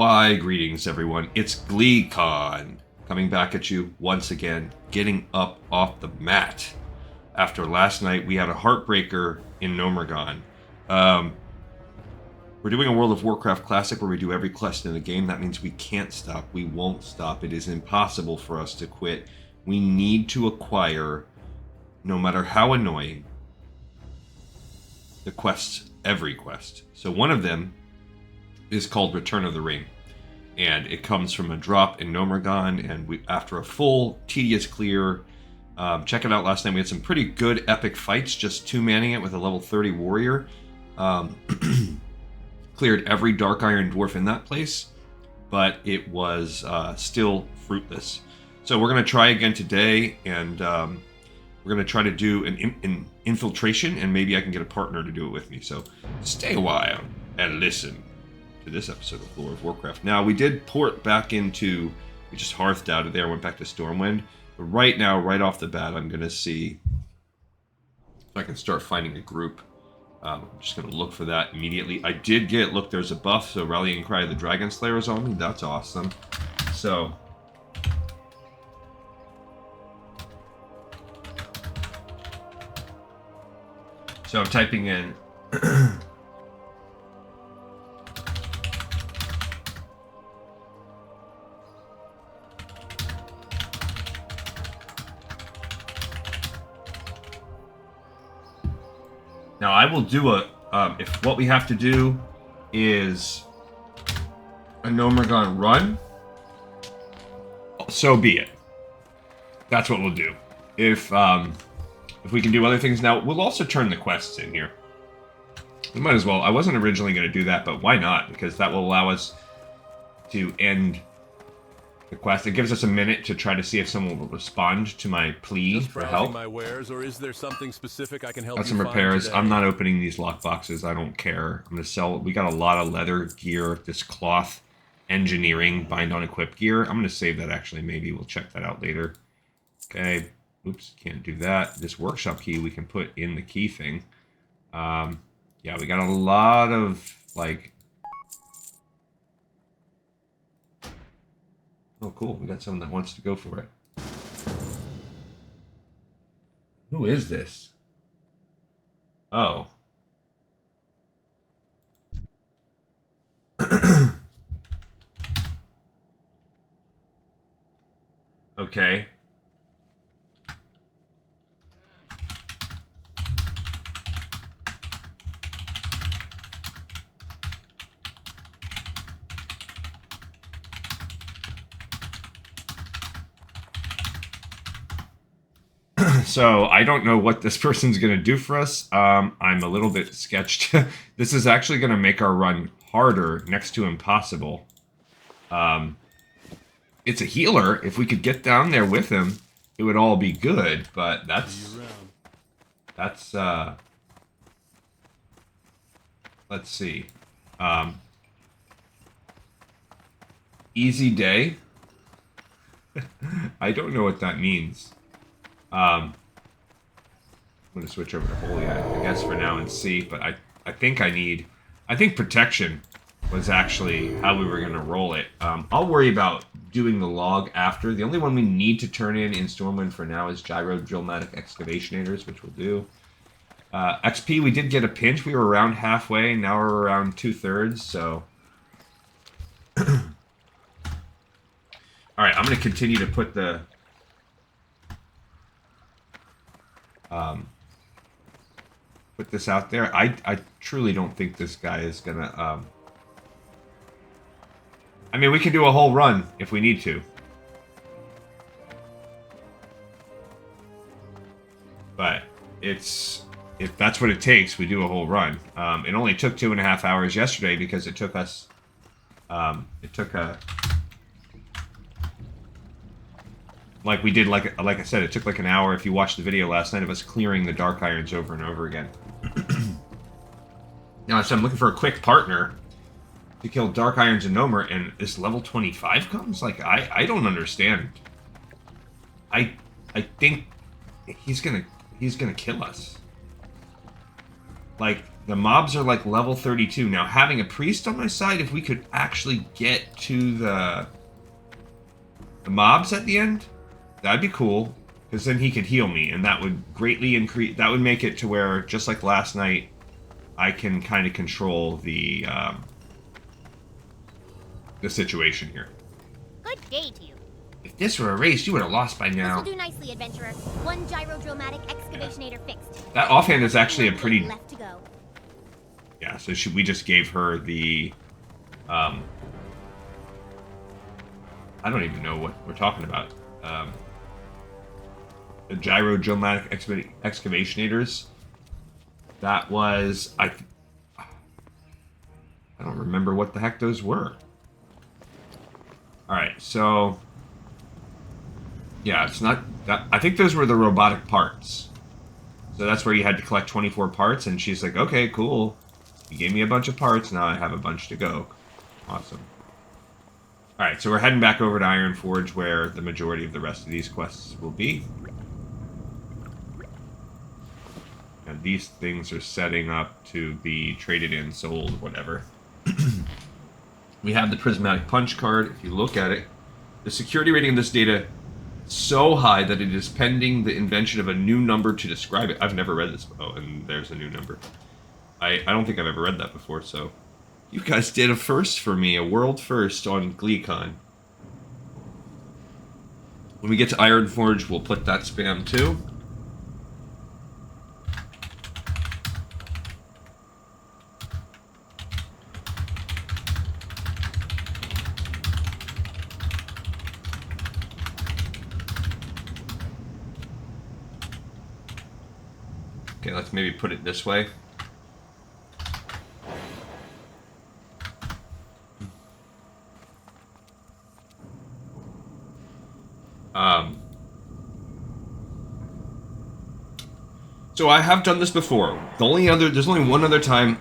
Why, greetings everyone, it's GleeCon, coming back at you once again, getting up off the mat. After last night, we had a heartbreaker in Gnomeregan. We're doing a World of Warcraft Classic where we do every quest in the game. That means we can't stop, we won't stop, it is impossible for us to quit. We need to acquire, no matter how annoying, the quests, every quest. So one of them is called Return of the Ring, and it comes from a drop in Gnomeregan, and we, after a full tedious clear, check it out. Last night we had some pretty good epic fights, just two-manning it with a level 30 warrior. Cleared every Dark Iron Dwarf in that place, but it was still fruitless. So we're going to try again today, and we're going to try to do an infiltration, and maybe I can get a partner to do it with me. So stay a while and listen to this episode of World of Warcraft. Now, we did port back into, we just hearthed out of there, went back to Stormwind. But right now, right off the bat, I'm going to see if I can start finding a group. I'm just going to look for that immediately. I did get, look, there's a buff, so Rallying Cry of the Dragon Slayer is on me. That's awesome. So I'm typing in now I will do a, if what we have to do is a Gnomeregan run, so be it. That's what we'll do. If we can do other things now, we'll also turn the quests in here. We might as well. I wasn't originally going to do that, but why not? Because that will allow us to end the quest. It gives us a minute to try to see if someone will respond to my plea for help. My wares, or is there something specific I can help Got you some find repairs. today? I'm not opening these lockboxes. I don't care. I'm going to sell. We got a lot of leather gear. This cloth engineering bind on equip gear. I'm going to save that actually. Maybe we'll check that out later. Okay. Oops, can't do that. This workshop key we can put in the key thing. Yeah, we got a lot of, like... Oh, cool. We got someone that wants to go for it. Who is this? Oh. Okay. So I don't know what this person's going to do for us. I'm a little bit sketched. This is actually going to make our run harder, next to impossible. It's a healer. If we could get down there with him, it would all be good. But that's let's see. Easy day. I don't know what that means. I'm going to switch over to Holy, I guess, for now and see, but I think I think Protection was actually how we were going to roll it. I'll worry about doing the log after. The only one we need to turn in Stormwind for now is Gyrodrillmatic Excavationators, which we'll do. XP, we did get a pinch. We were around halfway, now we're around 2/3, so... Alright, I'm going to continue to put the... put this out there. I truly don't think this guy is gonna, I mean, we can do a whole run if we need to. But if that's what it takes, we do a whole run. It only took 2.5 hours yesterday because it took us, like we did, like I said, it took like an hour if you watched the video last night of us clearing the Dark Irons over and over again. Now, so I'm looking for a quick partner to kill Dark Irons and Gnomer, and this level 25 comes? Like, I don't understand. I think he's gonna kill us. Like, The mobs are like level 32. Now, having a priest on my side, if we could actually get to the mobs at the end, that'd be cool. Because then he could heal me, and that would greatly increase... That would make it to where, just like last night, I can kind of control the situation here. Good day to you. If this were a race, you would have lost by now. This will do nicely, adventurer. One Gyrodrillmatic Excavationator fixed. That offhand is actually a pretty... Left to go. Yeah, so we just gave her the... I don't even know what we're talking about. The Gyrodrillmatic Excavationators. That was... I don't remember what the heck those were. Alright, so... Yeah, it's not... I think those were the robotic parts. So that's where you had to collect 24 parts, and she's like, okay, cool. You gave me a bunch of parts, now I have a bunch to go. Awesome. Alright, so we're heading back over to Ironforge, where the majority of the rest of these quests will be. And these things are setting up to be traded in, sold, whatever. We have the Prismatic Punch card. If you look at it, the security rating of this data is so high that it is pending the invention of a new number to describe it. I've never read this. Oh, and there's a new number. I don't think I've ever read that before, so... You guys did a first for me, a world first on GleeCon. When we get to Ironforge, we'll put that spam too. Okay, let's maybe put it this way. So I have done this before. There's only one other time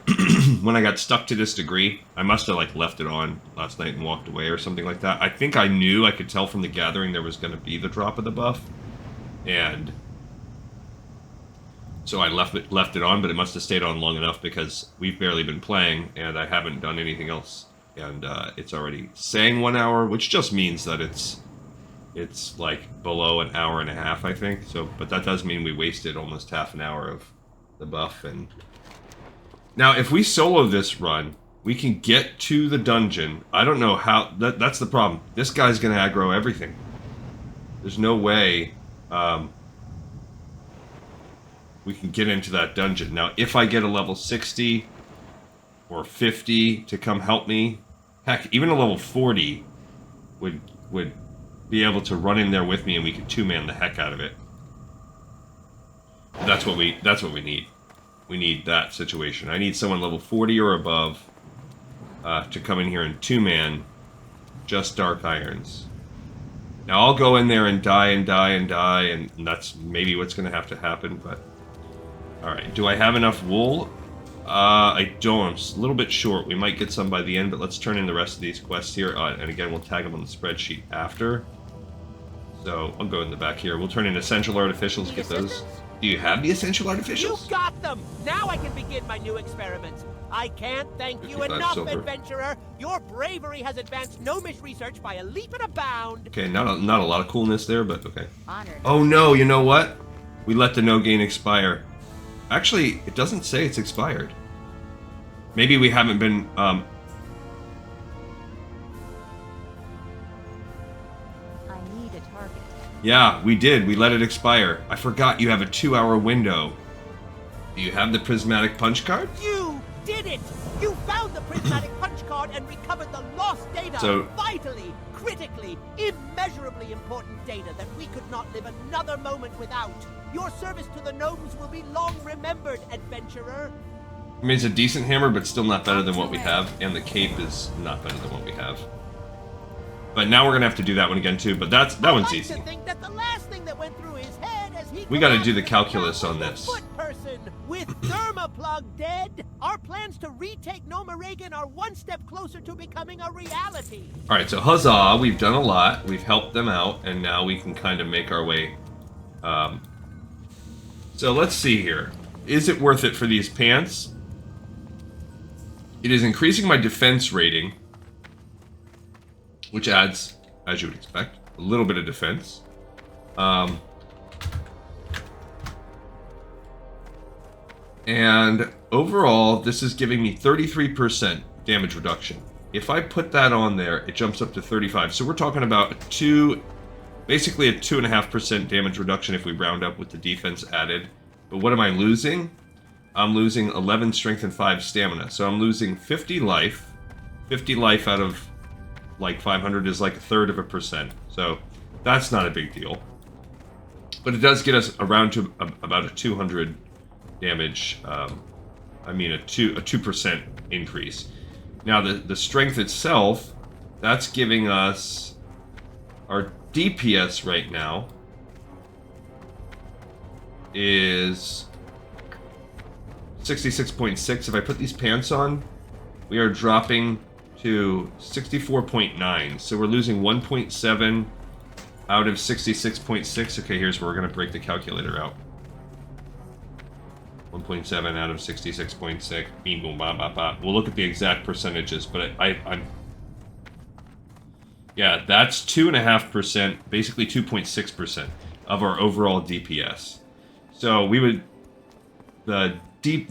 when I got stuck to this degree. I must have like left it on last night and walked away or something like that. I think I knew, I could tell from the gathering there was going to be the drop of the buff. And so I left it on, but it must have stayed on long enough because we've barely been playing and I haven't done anything else. And it's already saying 1 hour, which just means that it's like below an hour and a half, I think. So, but that does mean we wasted almost half an hour of the buff. And now, if we solo this run, we can get to the dungeon. I don't know how. That's the problem. This guy's gonna aggro everything. There's no way we can get into that dungeon. Now, if I get a level 60 or 50 to come help me, heck, even a level 40 would be able to run in there with me, and we could two-man the heck out of it. That's what we need. We need that situation. I need someone level 40 or above to come in here and two-man just Dark Irons. Now I'll go in there and die and die and die, and that's maybe what's going to have to happen. But all right, do I have enough wool? I don't. I'm a little bit short. We might get some by the end, but let's turn in the rest of these quests here. And again, we'll tag them on the spreadsheet after. So I'll go in the back here. We'll turn in essential artificials, get those. Do you have the essential artificials? You got them! Now I can begin my new experiments. I can't thank you enough, silver. Adventurer. Your bravery has advanced gnomish research by a leap and a bound. Okay, not a lot of coolness there, but okay. Honored. Oh no, you know what? We let the no gain expire. Actually, it doesn't say it's expired. Maybe we haven't been, Yeah, we did. We let it expire. I forgot you have a 2-hour window. Do you have the Prismatic Punch card? You did it! You found the Prismatic Punch card and recovered the lost data. So, vitally, critically, immeasurably important data that we could not live another moment without. Your service to the gnomes will be long remembered, adventurer. I mean, it's a decent hammer, but still not better than what we have. And the cape is not better than what we have. But now we're gonna have to do that one again too. But that one's easy. To think that the last thing that went through his head as he we got to do the calculus on this. Foot person with Thermoplug dead, our plans to retake Gnomeregan are one step closer to becoming a reality. All right, so huzzah! We've done a lot. We've helped them out, and now we can kind of make our way. So let's see here. Is it worth it for these pants? It is increasing my defense rating, which adds, as you would expect, a little bit of defense. And overall, this is giving me 33% damage reduction. If I put that on there, it jumps up to 35. So we're talking about basically a 2.5% damage reduction if we round up with the defense added. But what am I losing? I'm losing 11 strength and 5 stamina. So I'm losing 50 life. 50 life out of like 500 is like 1/3%. So that's not a big deal. But it does get us around to about a 200 damage. I mean a 2% increase. Now the strength itself, that's giving us our DPS right now is 66.6. If I put these pants on, we are dropping to 64.9. So we're losing 1.7 out of 66.6. Okay, here's where we're going to break the calculator out. 1.7 out of 66.6. Beam, boom, ba, ba, ba. We'll look at the exact percentages, but I'm... Yeah, that's 2.5%, basically 2.6% of our overall DPS. So we would... The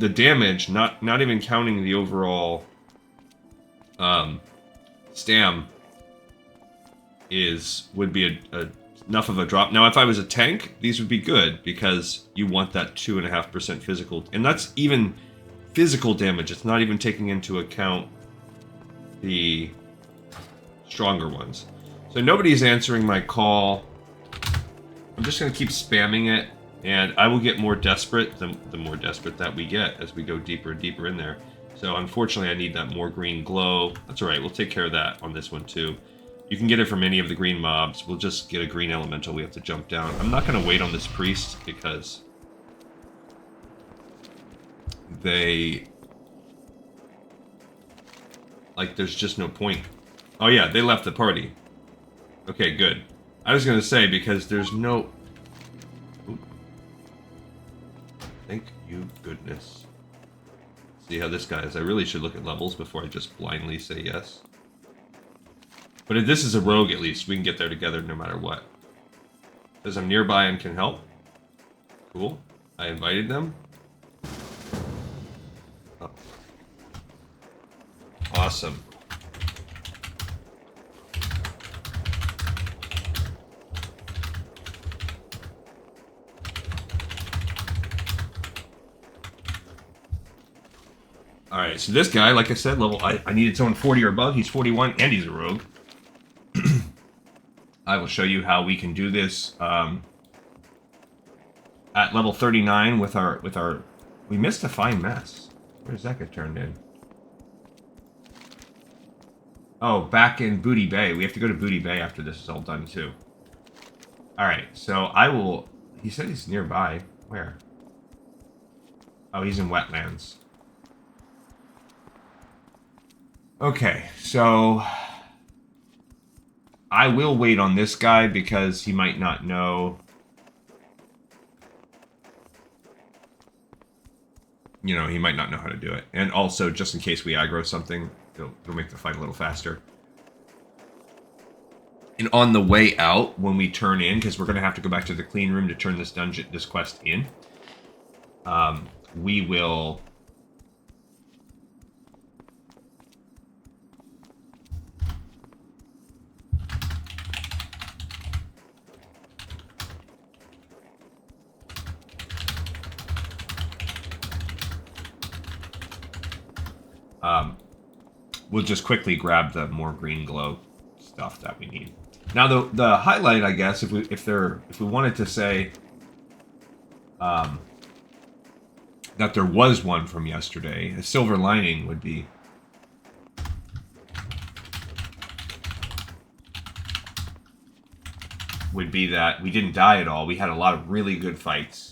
damage, not even counting the overall stam, would be enough of a drop. Now, if I was a tank, these would be good because you want that 2.5% physical, and that's even physical damage. It's not even taking into account the stronger ones. So nobody's answering my call. I'm just going to keep spamming it, and I will get more desperate the more desperate that we get as we go deeper and deeper in there. So unfortunately, I need that more green glow. That's all right. We'll take care of that on this one too. You can get it from any of the green mobs. We'll just get a green elemental. We have to jump down. I'm not going to wait on this priest because there's just no point. Oh yeah, they left the party. Okay, good. I was going to say because there's no... Ooh. Thank you, goodness. See how this guy is. I really should look at levels before I just blindly say yes. But if this is a rogue, at least, we can get there together no matter what. Says I'm nearby and can help. Cool. I invited them. Oh. Awesome. Alright, so this guy, like I said, I needed someone 40 or above. He's 41 and he's a rogue. I will show you how we can do this at level 39 with our we missed a fine mess. Where does that get turned in? Oh, back in Booty Bay. We have to go to Booty Bay after this is all done too. Alright, so I will... He said he's nearby. Where? Oh, he's in wetlands. Okay, so I will wait on this guy because he might not know. You know, he might not know how to do it. And also, just in case we aggro something, it'll make the fight a little faster. And on the way out, when we turn in, because we're going to have to go back to the clean room to turn this quest in, we will... we'll just quickly grab the more green glow stuff that we need. Now the highlight, I guess, if we wanted to say that there was one from yesterday, a silver lining would be that we didn't die at all. We had a lot of really good fights.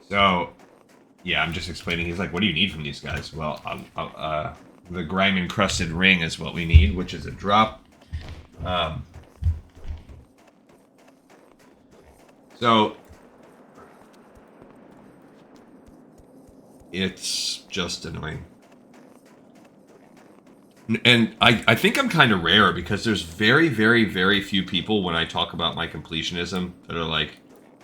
So, Yeah, I'm just explaining. He's like, what do you need from these guys? Well, the Grime-Encrusted Ring is what we need, which is a drop. So it's just annoying. And I think I'm kind of rare because there's very, very, very few people when I talk about my completionism that are like,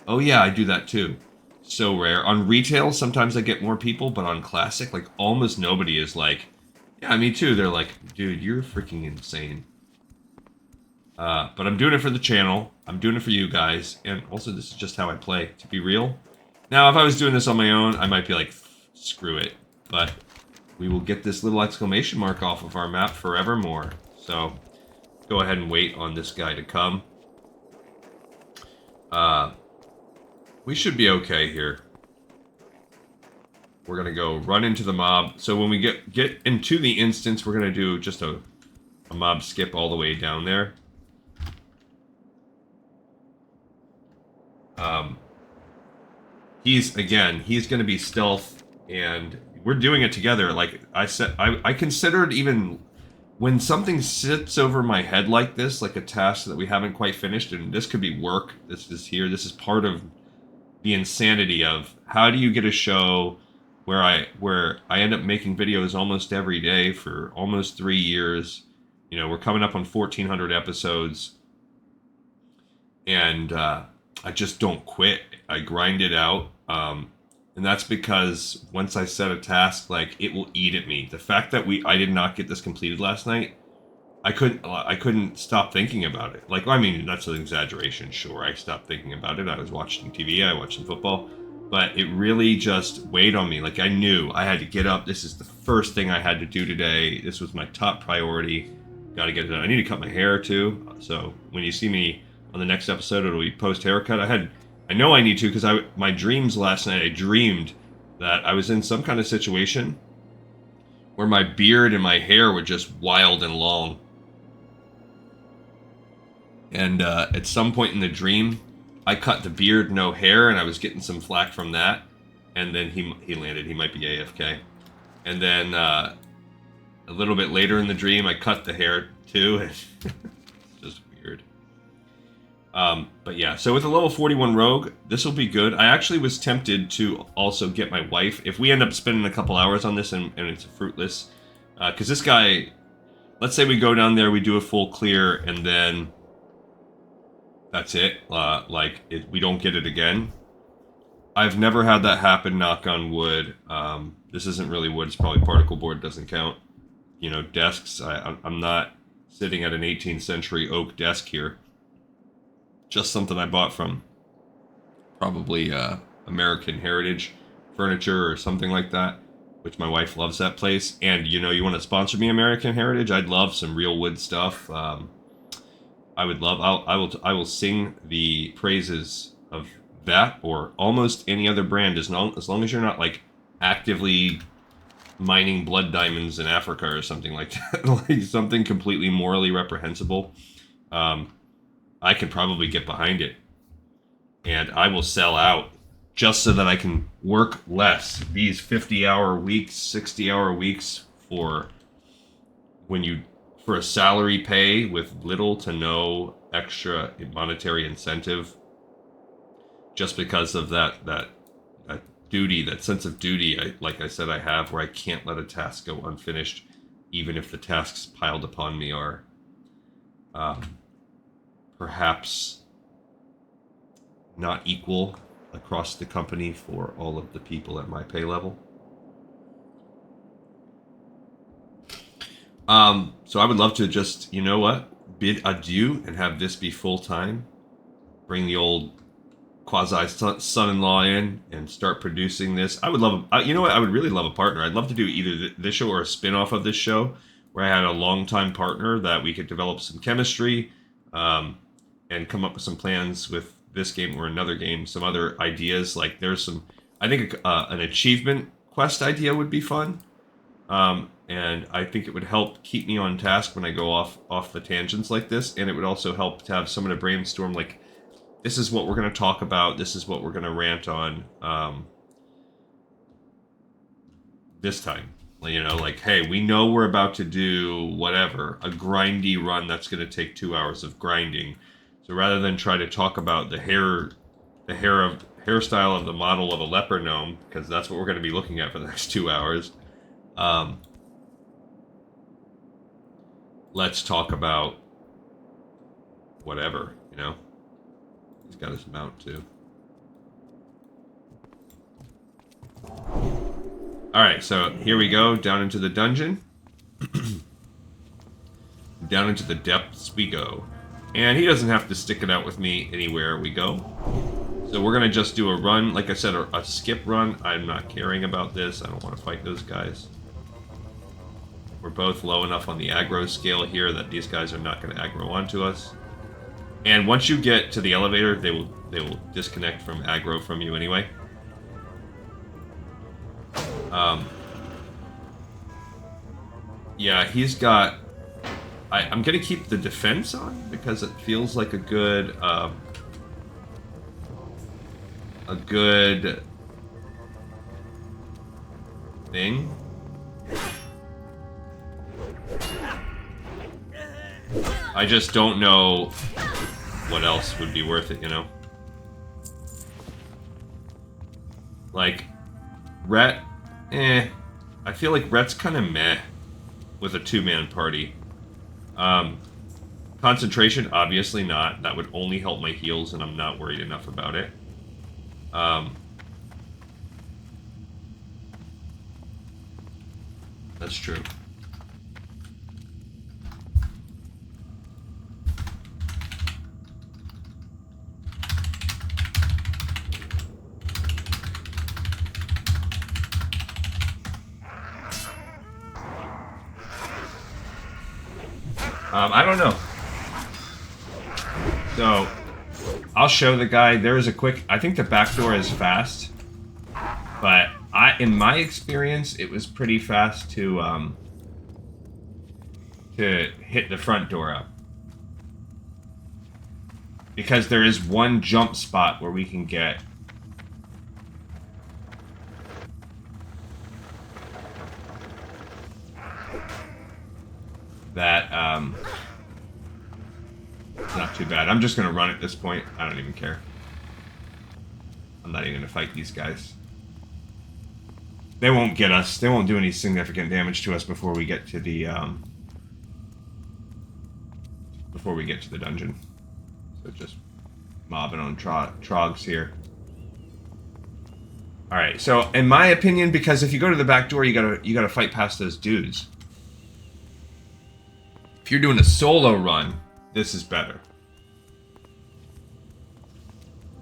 oh yeah, I do that too. So rare. On retail, sometimes I get more people, but on classic, like almost nobody is like, yeah, me too. They're like, dude, you're freaking insane. But I'm doing it for the channel. I'm doing it for you guys. And also, this is just how I play, to be real. Now, if I was doing this on my own, I might be like, screw it. But we will get this little exclamation mark off of our map forevermore. So, go ahead and wait on this guy to come. We should be okay here. We're gonna go run into the mob. So when we get into the instance, we're gonna do just a mob skip all the way down there. He's gonna be stealth, and we're doing it together. Like I said, I considered even when something sits over my head like this, like a task that we haven't quite finished, and this could be work. This is part of the insanity of how do you get a show where I end up making videos almost every day for almost 3 years. You know, we're coming up on 1,400 episodes, and I just don't quit. I grind it out, and that's because once I set a task, like, it will eat at me. The fact that I did not get this completed last night, I couldn't stop thinking about it. Like, I mean, that's an exaggeration, sure. I stopped thinking about it. I was watching TV, I watched some football, but it really just weighed on me. Like, I knew I had to get up. This is the first thing I had to do today. This was my top priority. Got to get it done. I need to cut my hair too. So when you see me on the next episode, it'll be post haircut. I know I need to because my dreams last night. I dreamed that I was in some kind of situation where my beard and my hair were just wild and long. And at some point in the dream, I cut the beard, no hair, and I was getting some flack from that. And then he landed. He might be AFK. And then a little bit later in the dream, I cut the hair too. It's just weird. But yeah, so with a level 41 rogue, this will be good. I actually was tempted to also get my wife. If we end up spending a couple hours on this and it's fruitless, because this guy, let's say we go down there, we do a full clear, and then that's it. We don't get it again. I've never had that happen, knock on wood. This isn't really wood, it's probably particle board, doesn't count. You know, desks, I'm not sitting at an 18th century oak desk here. Just something I bought from probably American Heritage Furniture or something like that, which my wife loves that place. And, you know, you want to sponsor me, American Heritage? I'd love some real wood stuff. I will sing the praises of that or almost any other brand as long as you're not like actively mining blood diamonds in Africa or something like that. Like something completely morally reprehensible. I can probably get behind it, and I will sell out just so that I can work less. These 50-hour weeks, 60-hour weeks for a salary pay with little to no extra monetary incentive, just because of that duty, that sense of duty, like I said, I have, where I can't let a task go unfinished, even if the tasks piled upon me are perhaps not equal across the company for all of the people at my pay level. So I would love to just, you know what, bid adieu and have this be full-time. Bring the old quasi-son-in-law in and start producing this. I would love, you know what, I would really love a partner. I'd love to do either this show or a spin-off of this show where I had a long-time partner that we could develop some chemistry and come up with some plans with this game or another game, some other ideas. Like there's some, I think an achievement quest idea would be fun. And I think it would help keep me on task when I go off the tangents like this. And it would also help to have someone to brainstorm, like, this is what we're going to talk about. This is what we're going to rant on. this time. You know, like, hey, we know we're about to do whatever, a grindy run that's going to take 2 hours of grinding. So rather than try to talk about the hairstyle of the model of a leper gnome, because that's what we're going to be looking at for the next 2 hours, let's talk about whatever, you know? He's got his mount, too. Alright, so here we go, down into the dungeon. Down into the depths we go. And he doesn't have to stick it out with me anywhere we go. So we're going to just do a run, like I said, a skip run. I'm not caring about this. I don't want to fight those guys. We're both low enough on the aggro scale here that these guys are not going to aggro onto us. And once you get to the elevator, they will disconnect from aggro from you anyway. Yeah, he's got... I'm going to keep the defense on because it feels like a good thing. I just don't know what else would be worth it, you know? Like, Rhett, I feel like Rhett's kind of meh with a two-man party. Concentration, obviously not. That would only help my heals, and I'm not worried enough about it. That's true. I don't know. So, I'll show the guy. There is a quick... I think the back door is fast. But, in my experience, it was pretty fast to hit the front door up. Because there is one jump spot where we can get... that, it's not too bad. I'm just gonna run at this point. I don't even care. I'm not even gonna fight these guys. They won't get us. They won't do any significant damage to us before we get to the, dungeon. So just mobbing on trogs here. Alright, so in my opinion, because if you go to the back door, you gotta fight past those dudes. If you're doing a solo run, this is better.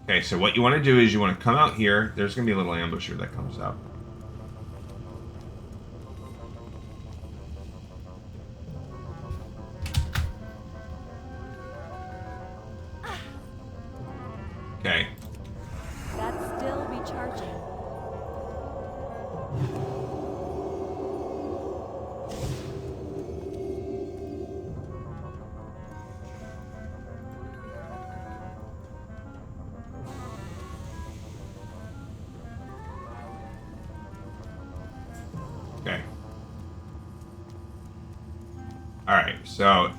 Okay, so what you want to do is you want to come out here. There's going to be a little ambusher that comes out. Okay. That's still recharging. So,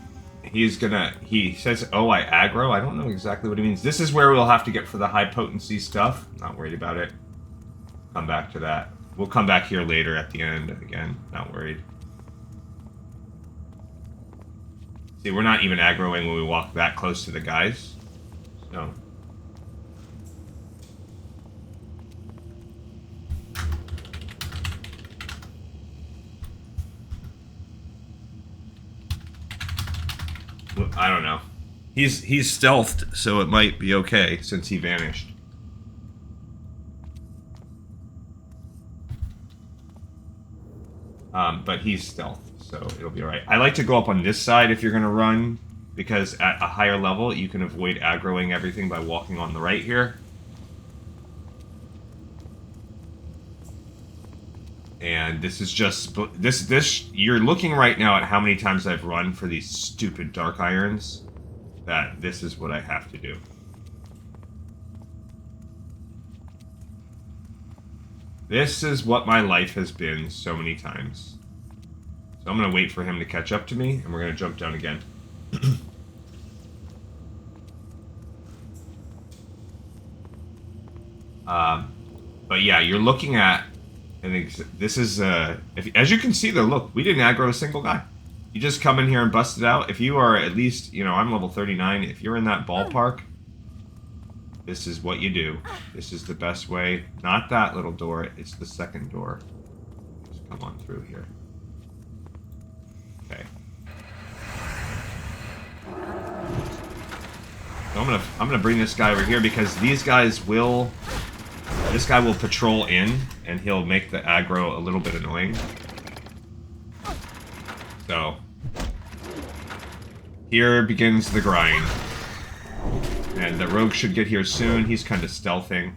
he says, oh, I aggro? I don't know exactly what he means. This is where we'll have to get for the high potency stuff. Not worried about it. Come back to that. We'll come back here later at the end. Again, not worried. See, we're not even aggroing when we walk that close to the guys. So... I don't know. He's stealthed, so it might be okay since he vanished. But he's stealthed, so it'll be alright. I like to go up on this side if you're going to run, because at a higher level you can avoid aggroing everything by walking on the right here. And this is just... You're looking right now at how many times I've run for these stupid Dark Irons. That this is what I have to do. This is what my life has been so many times. So I'm going to wait for him to catch up to me, and we're going to jump down again. But yeah, you're looking at... this is... as you can see though, look, we didn't aggro a single guy. You just come in here and bust it out. If you are at least, you know, I'm level 39. If you're in that ballpark, this is what you do. This is the best way. Not that little door. It's the second door. Just come on through here. Okay. So I'm gonna bring this guy over here because these guys will... This guy will patrol in, and he'll make the aggro a little bit annoying. So, here begins the grind. And the rogue should get here soon. He's kind of stealthing.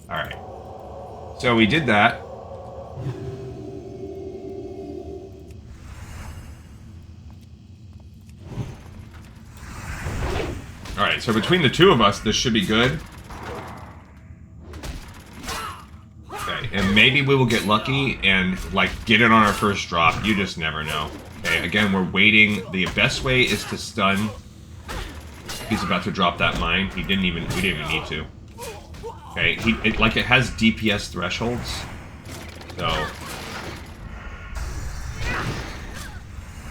Alright. So we did that. Alright, so between the two of us, this should be good. Okay, and maybe we will get lucky and, like, get it on our first drop. You just never know. Okay, again, we're waiting. The best way is to stun. He's about to drop that mine. We didn't even need to. Okay, it has DPS thresholds. So...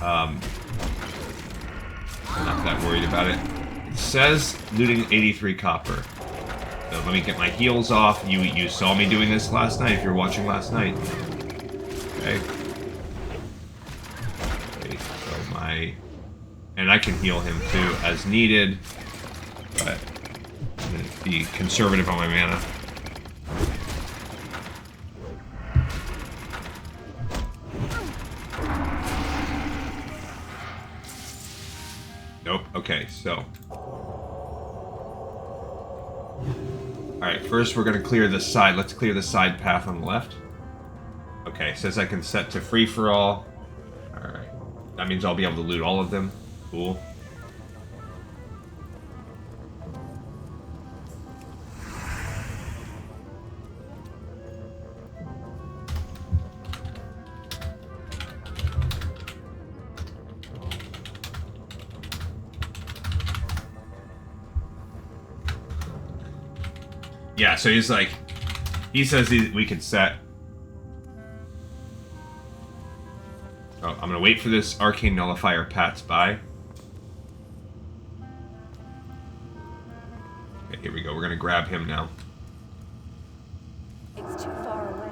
I'm not that worried about it. It says looting 83 copper. So let me get my heals off. You saw me doing this last night if you're watching last night. Okay. Okay, so my... And I can heal him too as needed. But I'm going to be conservative on my mana. Nope. Okay, so... Alright, first we're going to clear this side. Let's clear the side path on the left. Okay, says I can set to free-for-all. Alright. That means I'll be able to loot all of them. Cool. Yeah, so he's like, he says we can set. Oh, I'm gonna wait for this arcane nullifier Pat's by. Okay, here we go. We're gonna grab him now. It's too far away.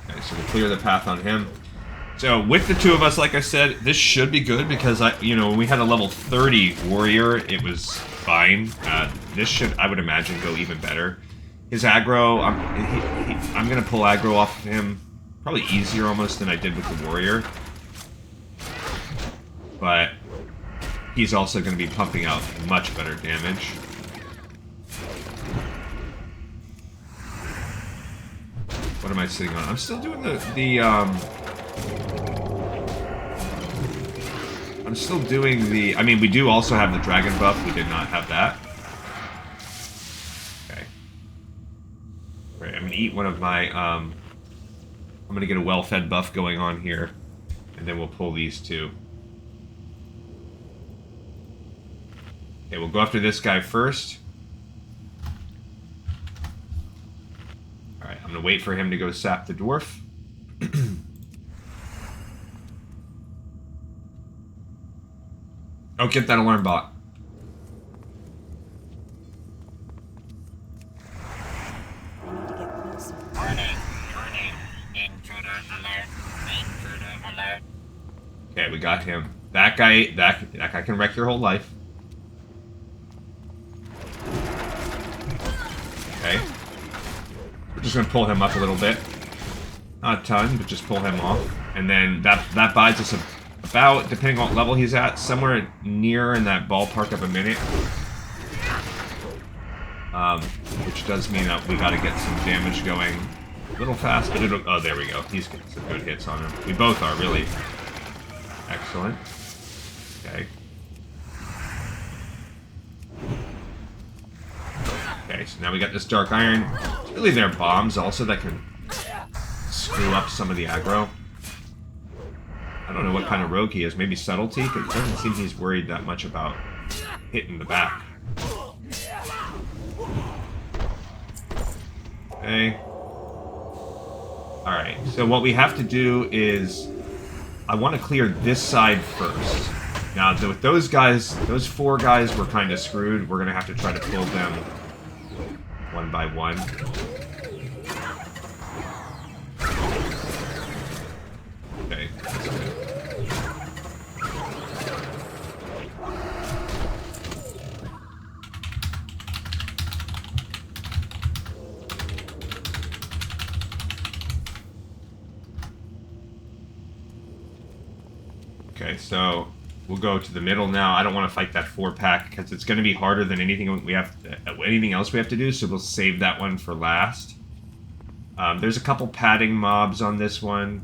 Okay, so we'll clear the path on him. So with the two of us, like I said, this should be good because when we had a level 30 warrior, it was fine. This should, I would imagine, go even better. His aggro, I'm gonna pull aggro off of him probably easier almost than I did with the warrior. But he's also gonna be pumping out much better damage. What am I sitting on? I'm still doing I'm still doing the... I mean, we do also have the dragon buff. We did not have that. Okay. Right, I'm going to eat one of my... I'm going to get a well-fed buff going on here. And then we'll pull these two. Okay, we'll go after this guy first. Alright, I'm going to wait for him to go sap the dwarf. Don't get that alarm bot. I need to get closer. Okay, we got him. That guy can wreck your whole life. Okay. We're just gonna pull him up a little bit. Not a ton, but just pull him off. And then that buys us about, depending on what level he's at, somewhere near in that ballpark of a minute. which does mean that we got to get some damage going a little fast, but it'll... Oh, there we go. He's getting some good hits on him. We both are, really. Excellent. Okay. Okay, so now we got this Dark Iron. It's really their bombs also that can screw up some of the aggro. I don't know what kind of rogue he is. Maybe subtlety? Because it doesn't seem he's worried that much about hitting the back. Okay. Alright, so what we have to do is... I want to clear this side first. Now, with those guys, those 4 guys were kind of screwed. We're going to have to try to pull them one by one. Okay, that's good. Okay, so we'll go to the middle now. I don't want to fight that 4-pack because it's going to be harder than anything else we have to do, so we'll save that one for last. There's a couple padding mobs on this one.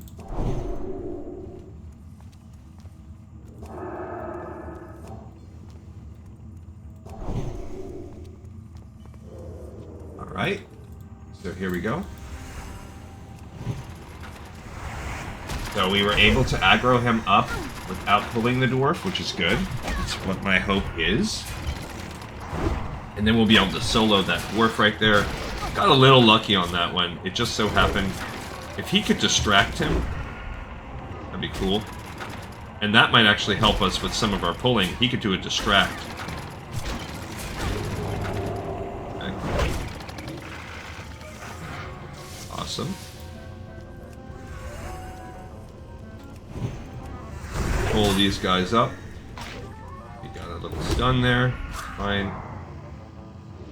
Alright, so here we go. So we were able to aggro him up without pulling the dwarf, which is good. That's what my hope is. And then we'll be able to solo that dwarf right there. Got a little lucky on that one. It just so happened, if he could distract him, that'd be cool. And that might actually help us with some of our pulling. He could do a distract. Okay. Awesome. Pull these guys up. We got a little stun there. Fine.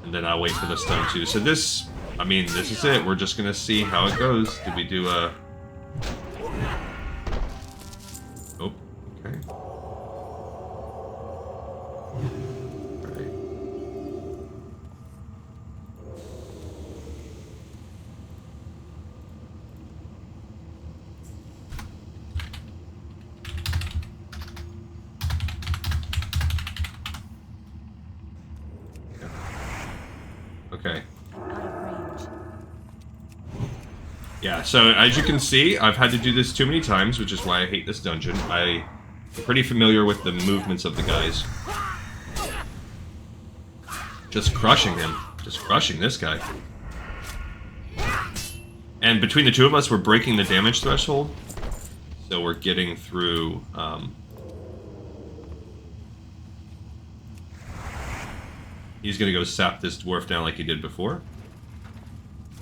And then I'll wait for the stun too. So this, I mean, this is it. We're just gonna see how it goes. Did we do a... Oh, okay. Alright. Okay. Out of range. Yeah, so as you can see, I've had to do this too many times, which is why I hate this dungeon. I'm pretty familiar with the movements of the guys. Just crushing him. Just crushing this guy. And between the two of us, we're breaking the damage threshold. So we're getting through... He's gonna go sap this dwarf down like he did before.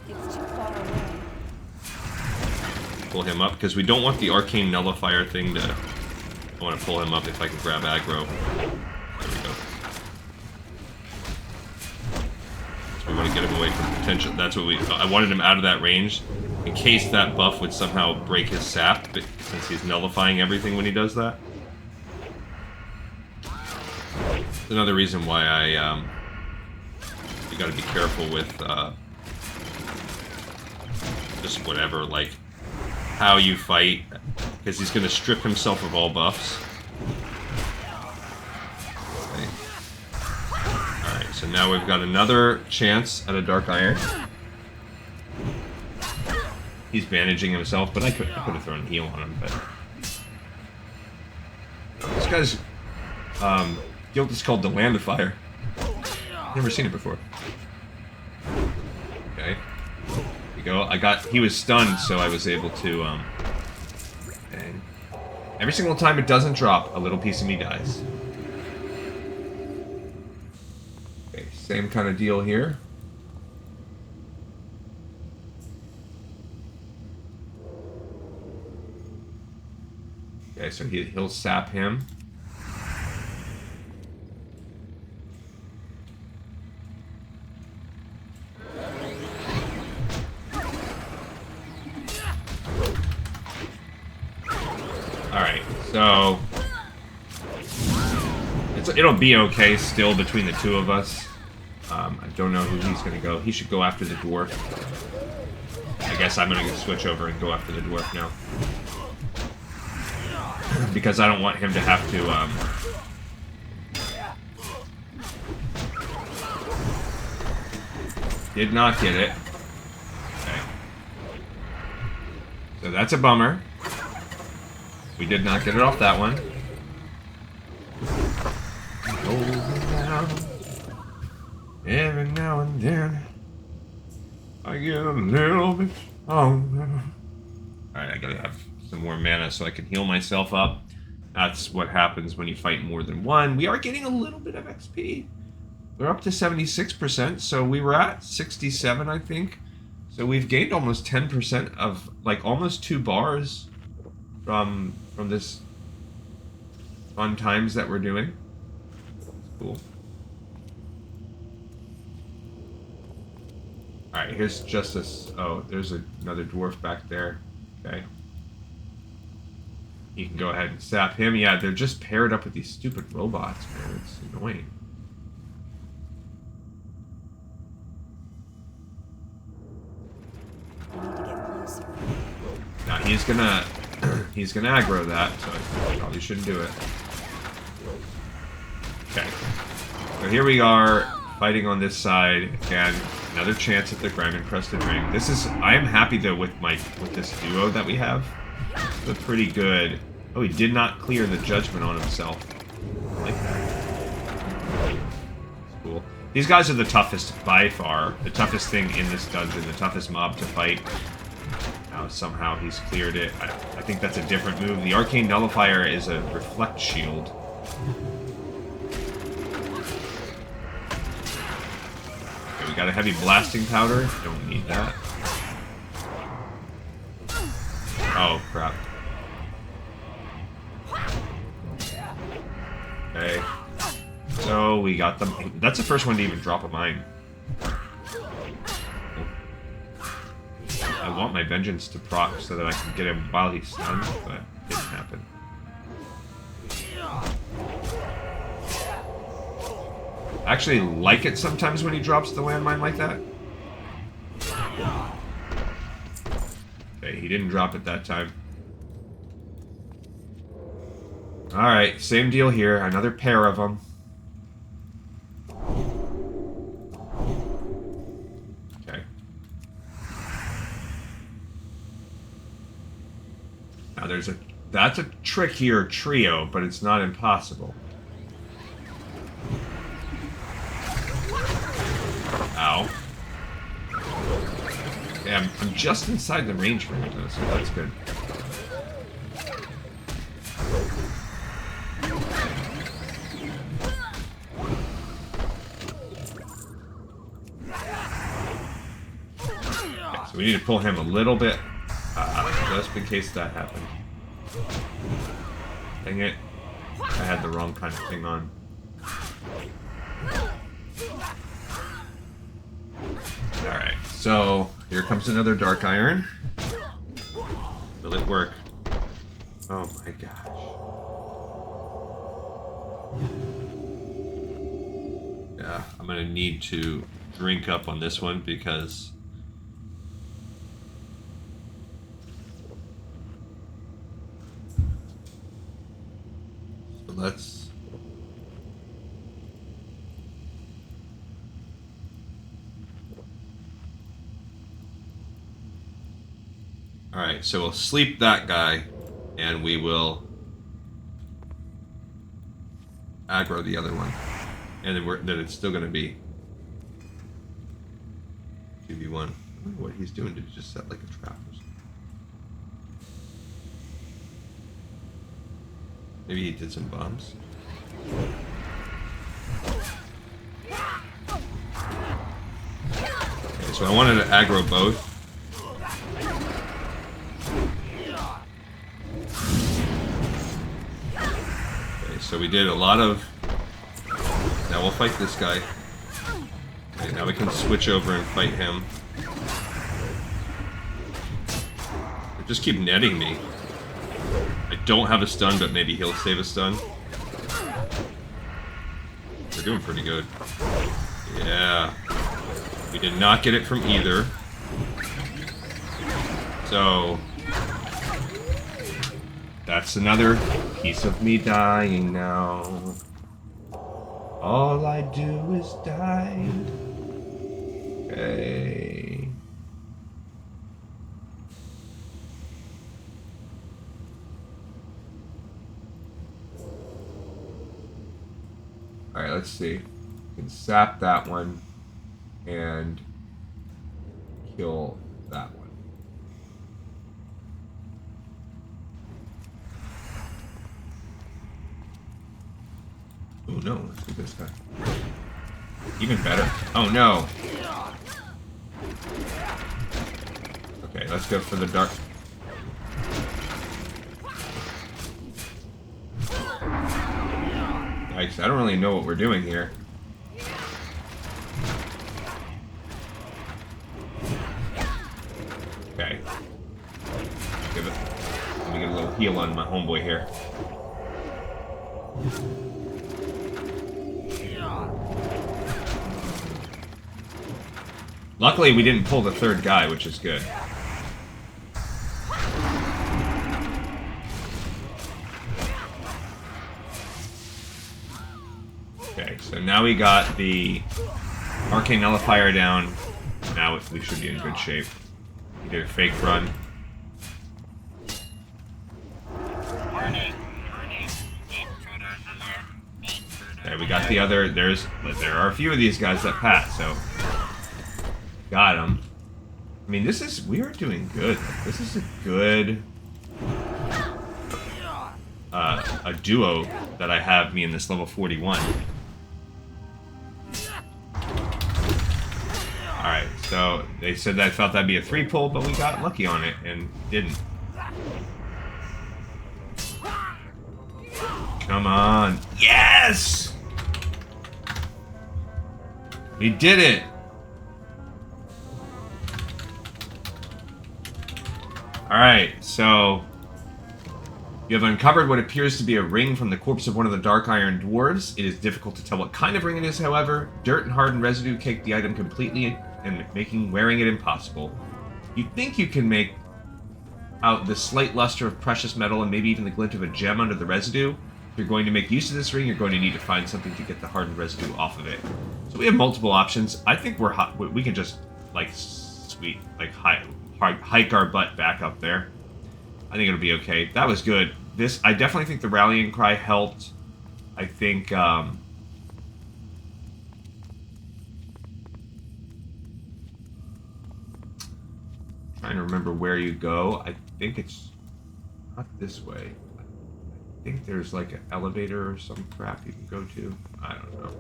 It's too far away. Pull him up, because we don't want the arcane nullifier thing to... I want to pull him up if I can grab aggro. There we go. So we want to get him away from potential... That's what we... I wanted him out of that range, in case that buff would somehow break his sap, but since he's nullifying everything when he does that. It's another reason why I, you gotta be careful with, just whatever, like, how you fight, because he's gonna strip himself of all buffs. Okay. Alright, so now we've got another chance at a Dark Iron. He's bandaging himself, but I could have thrown a heal on him, but... This guy's, guild is called the Land of Fire. Never seen it before. Okay. Here we go. He was stunned, so I was able to, dang. Every single time it doesn't drop, a little piece of me dies. Okay, same kind of deal here. Okay, so he'll sap him. Alright, so... it'll be okay still between the two of us. I don't know who he's going to go. He should go after the dwarf. I guess I'm going to switch over and go after the dwarf now. Because I don't want him to have to... Did not get it. Okay. So that's a bummer. We did not get it off that one. Every now and then, I get a little bit stronger. Alright, I gotta have some more mana so I can heal myself up. That's what happens when you fight more than one. We are getting a little bit of XP. We're up to 76%, so we were at 67, I think. So we've gained almost 10% of, like, almost 2 bars from this fun times that we're doing. That's cool. Alright, here's Justice. Oh, there's another dwarf back there. Okay. You can go ahead and sap him. Yeah, they're just paired up with these stupid robots, man. It's annoying. I need to get closer. Now he's gonna he's gonna aggro that, so I probably shouldn't do it. Okay. So here we are fighting on this side again. Another chance at the Grime-Encrusted Ring. This is I am happy though with this duo that we have. They're pretty good. Oh, he did not clear the judgment on himself. I like that. That's cool. These guys are the toughest by far. The toughest thing in this dungeon, the toughest mob to fight. Now somehow he's cleared it. I think that's a different move. The Arcane Nullifier is a reflect shield. Okay, we got a heavy blasting powder. Don't need that. Oh, crap. Okay. So we got them. That's the first one to even drop a mine. I want my vengeance to proc so that I can get him while he's stunned, but it didn't happen. I actually like it sometimes when he drops the landmine like that. Okay, he didn't drop it that time. Alright, same deal here. Another pair of them. Okay. Now that's a trickier trio, but it's not impossible. Ow. Yeah, I'm just inside the range for him though, so that's good. So we need to pull him a little bit, just in case that happened. Dang it. I had the wrong kind of thing on. Alright, so here comes another Dark Iron. Will it work? Oh my gosh. Yeah, I'm gonna need to drink up on this one because... So let's... Alright, so we'll sleep that guy, and we will aggro the other one. And then it's still going to be 2v1. I wonder what he's doing. Did he just set like a trap or something? Maybe he did some bombs. Okay, so I wanted to aggro both. So we did a lot of... Now we'll fight this guy. Okay, now we can switch over and fight him. They just keep netting me. I don't have a stun, but maybe he'll save a stun. We're doing pretty good. Yeah. We did not get it from either. So... that's another piece of me dying now. All I do is die. Okay. Alright, let's see. We can sap that one and kill that one. Oh no, let's do this guy. Even better. Oh no. Okay, let's go for the dark. Yikes, I don't really know what we're doing here. Okay. Give it. Let me get a little heal on my homeboy here. Luckily, we didn't pull the third guy, which is good. Okay, so now we got the Arcane Nullifier down. Now we should be in good shape. We did a fake run. Okay, we got the other. There are a few of these guys that pass, so got him. I mean, we are doing good. This is a good a duo that I have me in this level 41. Alright, so they said that I felt that'd be a 3-pull, but we got lucky on it and didn't. Come on. Yes! We did it! Alright, so you have uncovered what appears to be a ring from the corpse of one of the Dark Iron Dwarves. It is difficult to tell what kind of ring it is, however. Dirt and hardened residue cake the item completely and making wearing it impossible. You think you can make out the slight luster of precious metal and maybe even the glint of a gem under the residue. If you're going to make use of this ring, you're going to need to find something to get the hardened residue off of it. So we have multiple options. I think we can just, like, hike our butt back up there. I think it'll be okay. That was good. I definitely think the rallying cry helped. I think, trying to remember where you go. I think it's not this way. I think there's like an elevator or some crap you can go to. I don't know.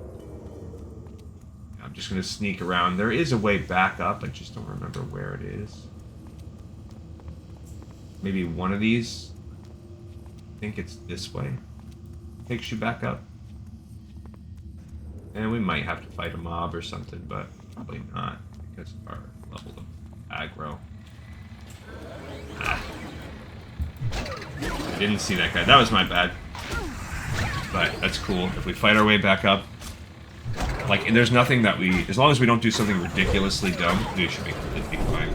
I'm just going to sneak around. There is a way back up. I just don't remember where it is. Maybe one of these. I think it's this way. Takes you back up. And we might have to fight a mob or something, but probably not because of our level of aggro. I didn't see that guy. That was my bad. But that's cool. If we fight our way back up, like, there's nothing that as long as we don't do something ridiculously dumb, we should be completely fine.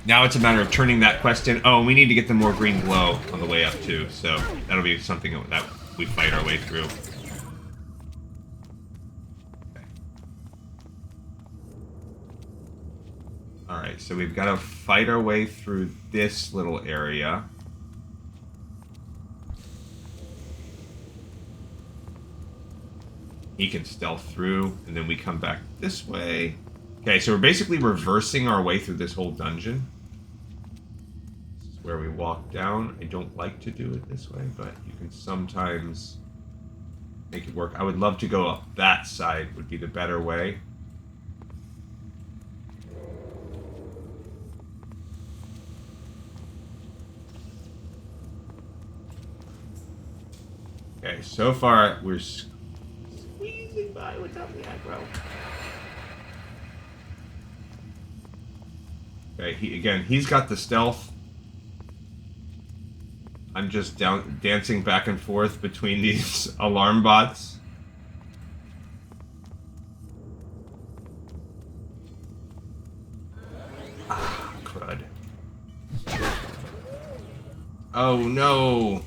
Now it's a matter of turning that quest in. Oh, we need to get the more green glow on the way up too, so that'll be something that we fight our way through. Okay. Alright, so we've got to fight our way through this little area. He can stealth through, and then we come back this way. Okay, so we're basically reversing our way through this whole dungeon. This is where we walk down. I don't like to do it this way, but you can sometimes make it work. I would love to go up that side, would be the better way. Okay, so far we're squeezing by without the aggro. Okay, he's got the stealth. I'm just dancing back and forth between these alarm bots. Ah, crud. Oh no!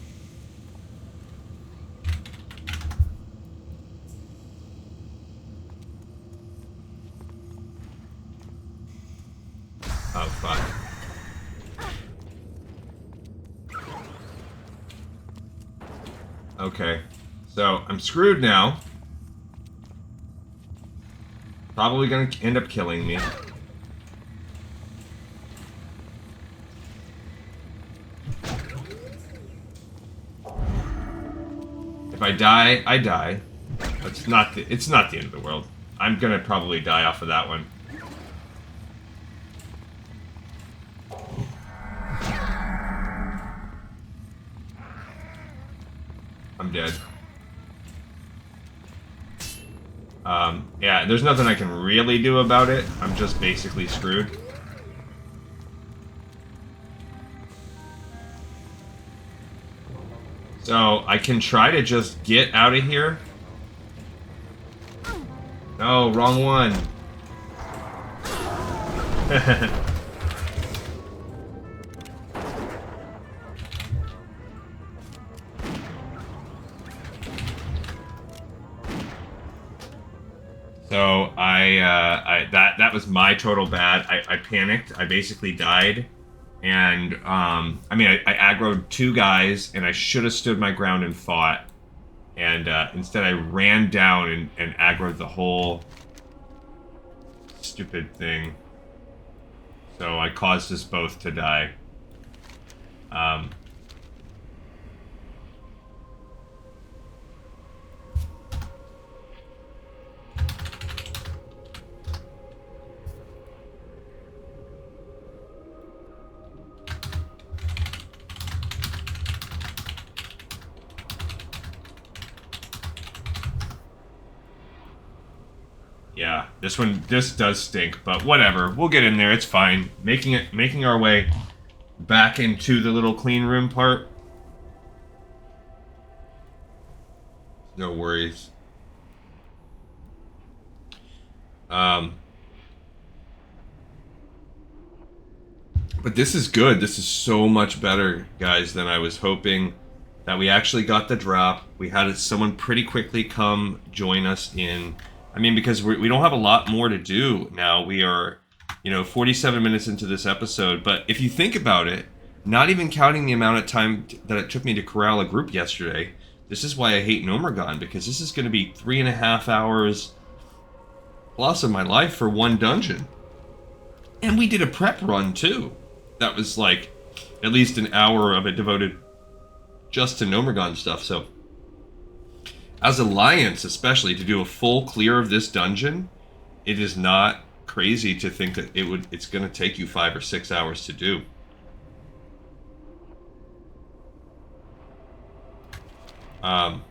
Oh fuck. Okay, so I'm screwed now. Probably gonna end up killing me. If I die, I die. It's not the end of the world. I'm gonna probably die off of that one. I'm dead. Yeah, there's nothing I can really do about it. I'm just basically screwed. So, I can try to just get out of here. No, wrong one. So that was my total bad. I panicked. I basically died, and I mean I aggroed two guys, and I should have stood my ground and fought, and instead I ran down and aggroed the whole stupid thing. So I caused us both to die. Yeah, this does stink, but whatever. We'll get in there. It's fine. Making our way back into the little clean room part. No worries. But this is good. This is so much better, guys, than I was hoping. That we actually got the drop. We had someone pretty quickly come join us in. I mean, because we don't have a lot more to do now. We are, 47 minutes into this episode. But if you think about it, not even counting the amount of time that it took me to corral a group yesterday, this is why I hate Gnomeregan, because this is going to be 3.5 hours plus of my life for one dungeon. And we did a prep run, too. That was like at least an hour of it devoted just to Gnomeregan stuff, so... As Alliance, especially, to do a full clear of this dungeon, it is not crazy to think that it's going to take you 5 or 6 hours to do. And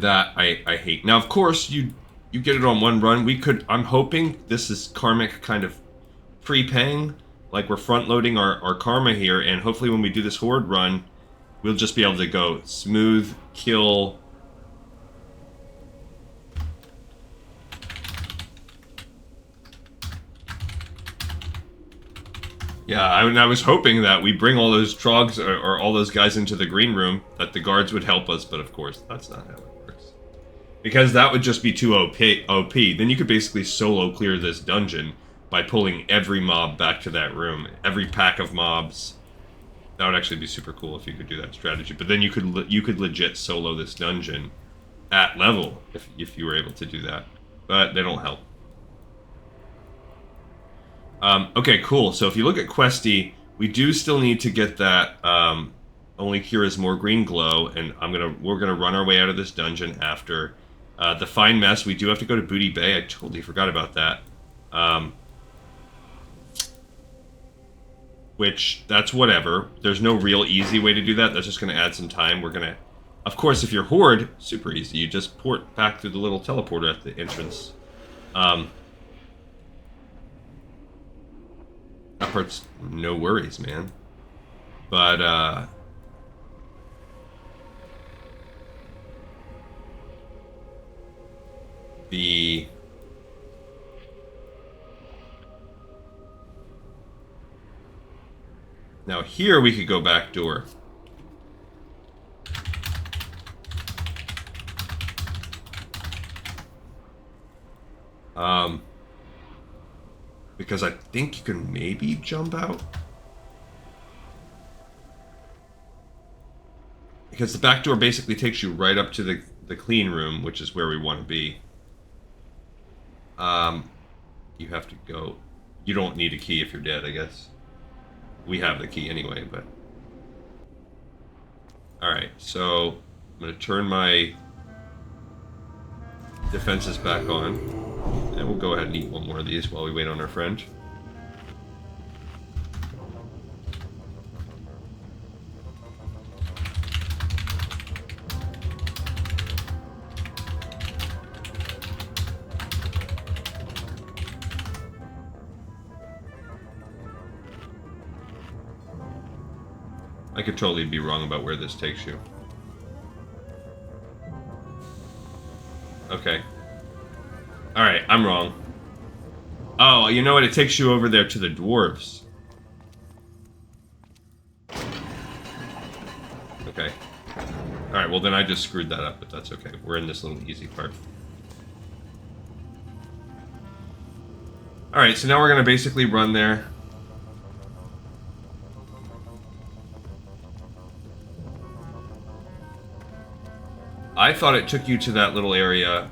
that I hate. Now, of course, you get it on one run. I'm hoping this is karmic kind of prepaying, like we're front loading our karma here, and hopefully when we do this horde run, we'll just be able to go smooth, kill. Yeah, I was hoping that we bring all those trogs or all those guys into the green room, that the guards would help us, but of course, that's not how it works. Because that would just be too OP. Then you could basically solo clear this dungeon by pulling every mob back to that room. Every pack of mobs. That would actually be super cool if you could do that strategy. But then you could legit solo this dungeon at level if you were able to do that. But they don't help. Okay, cool. So if you look at Questy, we do still need to get that only cures more green glow, and we're gonna run our way out of this dungeon after. The Fine Mess, we do have to go to Booty Bay. I totally forgot about that. Which, that's whatever. There's no real easy way to do that. That's just going to add some time. We're going to Of course, if you're Horde, super easy. You just port back through the little teleporter at the entrance. That part's no worries, man. But, now here we could go back door. Because I think you can maybe jump out. Because the back door basically takes you right up to the clean room, which is where we want to be. You have to go. You don't need a key if you're dead, I guess. We have the key anyway, but... Alright, so I'm going to turn my defenses back on. And we'll go ahead and eat one more of these while we wait on our friend. I could totally be wrong about where this takes you. Okay. Alright, I'm wrong. Oh, you know what? It takes you over there to the dwarves. Okay. Alright, well then I just screwed that up, but that's okay. We're in this little easy part. Alright, so now we're going to basically run there. I thought it took you to that little area.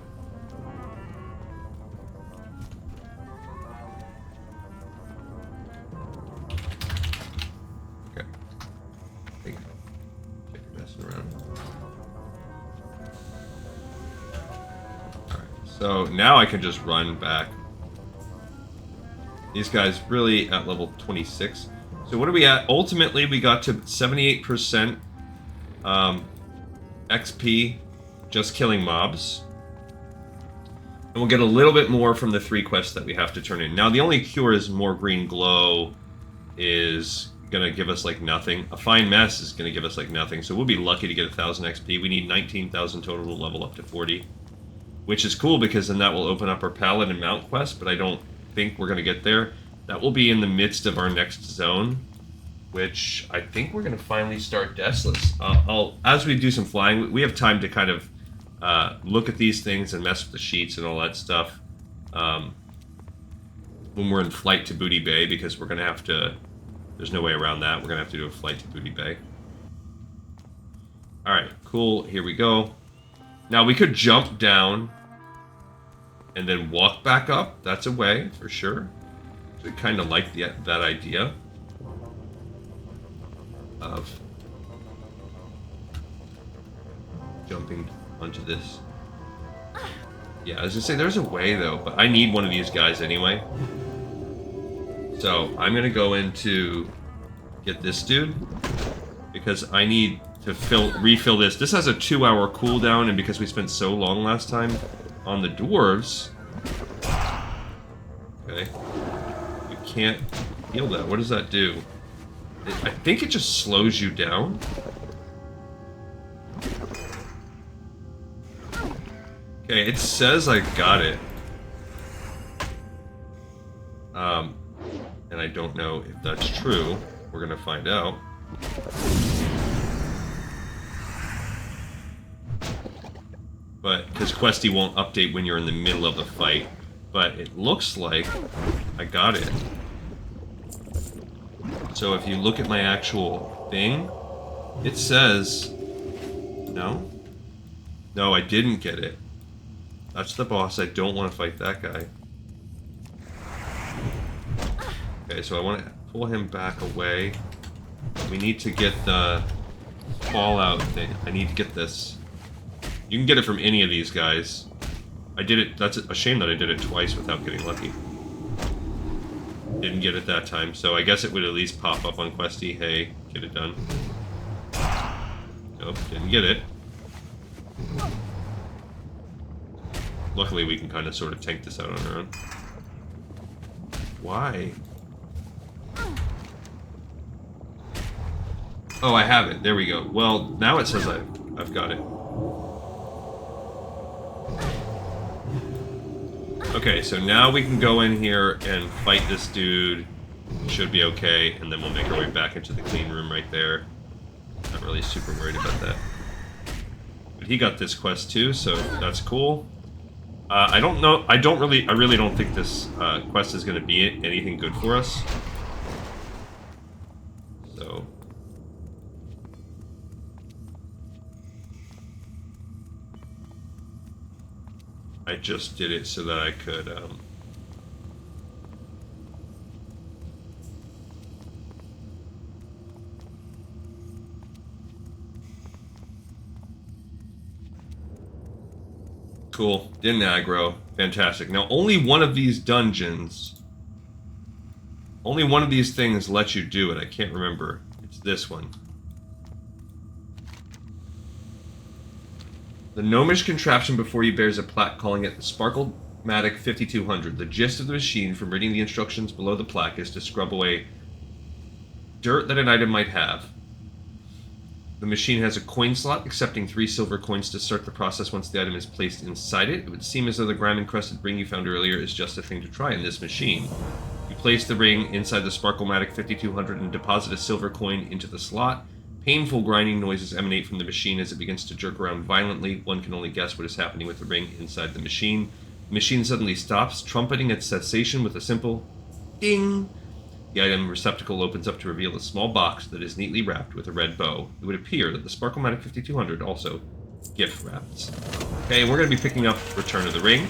Okay. I think you're messing around. Alright, so now I can just run back. These guys really at level 26. So what are we at? Ultimately, we got to 78% XP just killing mobs. And we'll get a little bit more from the 3 quests that we have to turn in. Now, the only cure is more green glow is going to give us, like, nothing. A fine mess is going to give us, like, nothing. So we'll be lucky to get 1,000 XP. We need 19,000 total to level up to 40. Which is cool, because then that will open up our Paladin Mount quest, but I don't think we're going to get there. That will be in the midst of our next zone, which I think we're going to finally start Deathless. As we do some flying, we have time to kind of look at these things and mess with the sheets and all that stuff when we're in flight to Booty Bay, because we're going to have to... There's no way around that. We're going to have to do a flight to Booty Bay. Alright, cool. Here we go. Now, we could jump down and then walk back up. That's a way, for sure. So I kind of like that idea of jumping onto this. Yeah, as I say, there's a way though, but I need one of these guys anyway. So I'm gonna go in to get this dude because I need to refill this. This has a 2-hour cooldown, and because we spent so long last time on the dwarves, okay, we can't heal that. What does that do? I think it just slows you down. Okay, it says I got it. And I don't know if that's true. We're gonna find out. But, because Questy won't update when you're in the middle of the fight. But it looks like I got it. So if you look at my actual thing, it says... No? No, I didn't get it. That's the boss. I don't want to fight that guy. Okay, so I want to pull him back away. We need to get the fallout thing. I need to get this. You can get it from any of these guys. I did it. That's a shame that I did it twice without getting lucky. Didn't get it that time, so I guess it would at least pop up on Questy. Hey, get it done. Nope, didn't get it. Luckily, we can kind of sort of tank this out on our own. Why? Oh, I have it. There we go. Well, now it says I've got it. Okay, so now we can go in here and fight this dude. Should be okay, and then we'll make our way back into the clean room right there. Not really super worried about that. But he got this quest too, so that's cool. I don't know. I really don't think this quest is going to be anything good for us. So. I just did it so that I could, Cool. Didn't aggro. Fantastic. Now, only one of these dungeons, only one of these things lets you do it. I can't remember. It's this one. The gnomish contraption before you bears a plaque calling it the Sparkle-Matic 5200. The gist of the machine, from reading the instructions below the plaque, is to scrub away dirt that an item might have. The machine has a coin slot, accepting 3 silver coins to start the process once the item is placed inside it. It would seem as though the Grime-Encrusted Ring you found earlier is just a thing to try in this machine. You place the ring inside the Sparkle-Matic 5200 and deposit a silver coin into the slot. Painful grinding noises emanate from the machine as it begins to jerk around violently. One can only guess what is happening with the ring inside the machine. The machine suddenly stops, trumpeting its cessation with a simple ding. The item receptacle opens up to reveal a small box that is neatly wrapped with a red bow. It would appear that the Sparkle-Matic 5200 also gift wraps. Okay, we're going to be picking up Return of the Ring.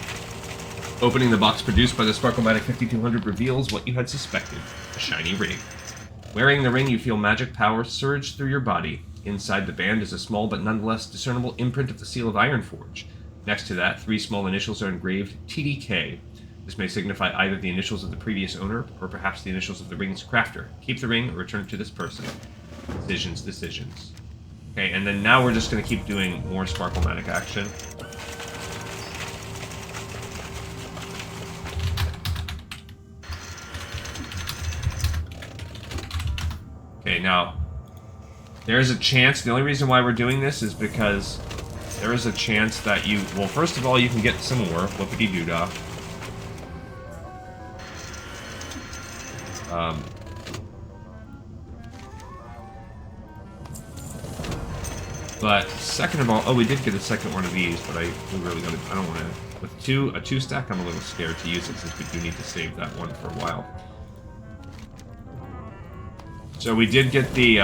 Opening the box produced by the Sparkle-Matic 5200 reveals what you had suspected, a shiny ring. Wearing the ring, you feel magic power surge through your body. Inside the band is a small but nonetheless discernible imprint of the seal of Ironforge. Next to that, 3 small initials are engraved TDK. This may signify either the initials of the previous owner, or perhaps the initials of the ring's crafter. Keep the ring or return it to this person. Decisions, decisions. Okay, and then now we're just going to keep doing more Sparkle-Matic action. Okay, now, there's a chance, the only reason why we're doing this is because there is a chance that you, well, first of all, you can get some more, whoopity-doo-dah. But second of all, oh, we did get a second one of these, but we really gotta, I don't want to, with a 2-stack, I'm a little scared to use it since we do need to save that one for a while. So we did get the,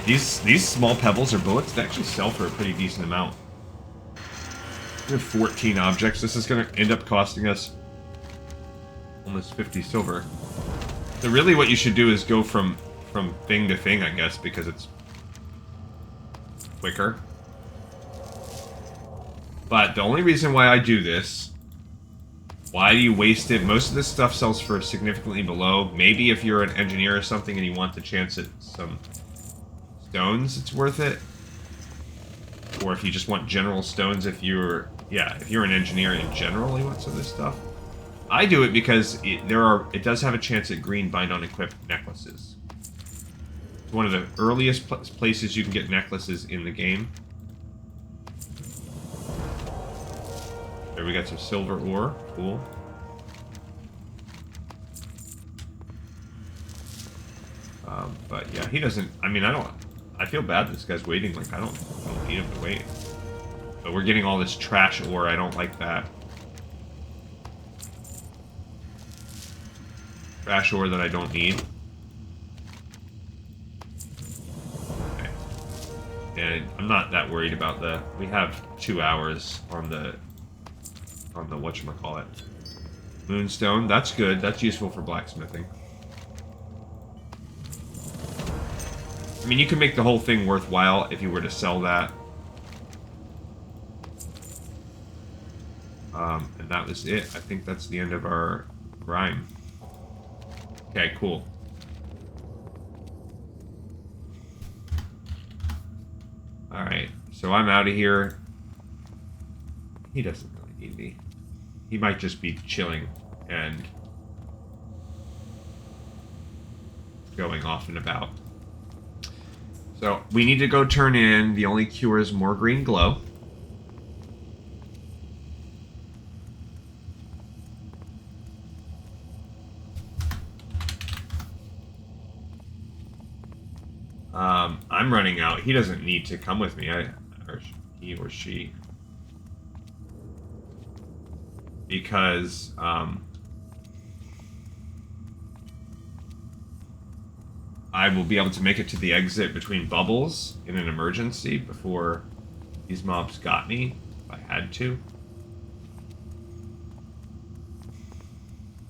these small pebbles or bullets, they actually sell for a pretty decent amount. We have 14 objects. This is going to end up costing us almost 50 silver. So really what you should do is go from thing to thing, I guess, because it's quicker. But the only reason why I do this, why do you waste it? Most of this stuff sells for significantly below. Maybe if you're an engineer or something and you want the chance at some stones, it's worth it. Or if you just want general stones, if you're an engineer in general, you want some of this stuff. I do it because it does have a chance at green bind on equipped necklaces. It's one of the earliest places you can get necklaces in the game. There we got some silver ore, cool. But yeah, he doesn't, I mean, I feel bad this guy's waiting, like I don't need him to wait. But we're getting all this trash ore, I don't like that. Trash ore that I don't need. Okay. And I'm not that worried about we have 2 hours on the whatchamacallit. Moonstone, that's good, that's useful for blacksmithing. I mean, you can make the whole thing worthwhile if you were to sell that. And that was it. I think that's the end of our grime. Okay, cool. Alright, So I'm out of here. He doesn't really need me. He might just be chilling and going off and about. So we need to go turn in. The only cure is more green glow. I'm running out. He doesn't need to come with me. Or he or she. Because, I will be able to make it to the exit between bubbles in an emergency before these mobs got me, if I had to.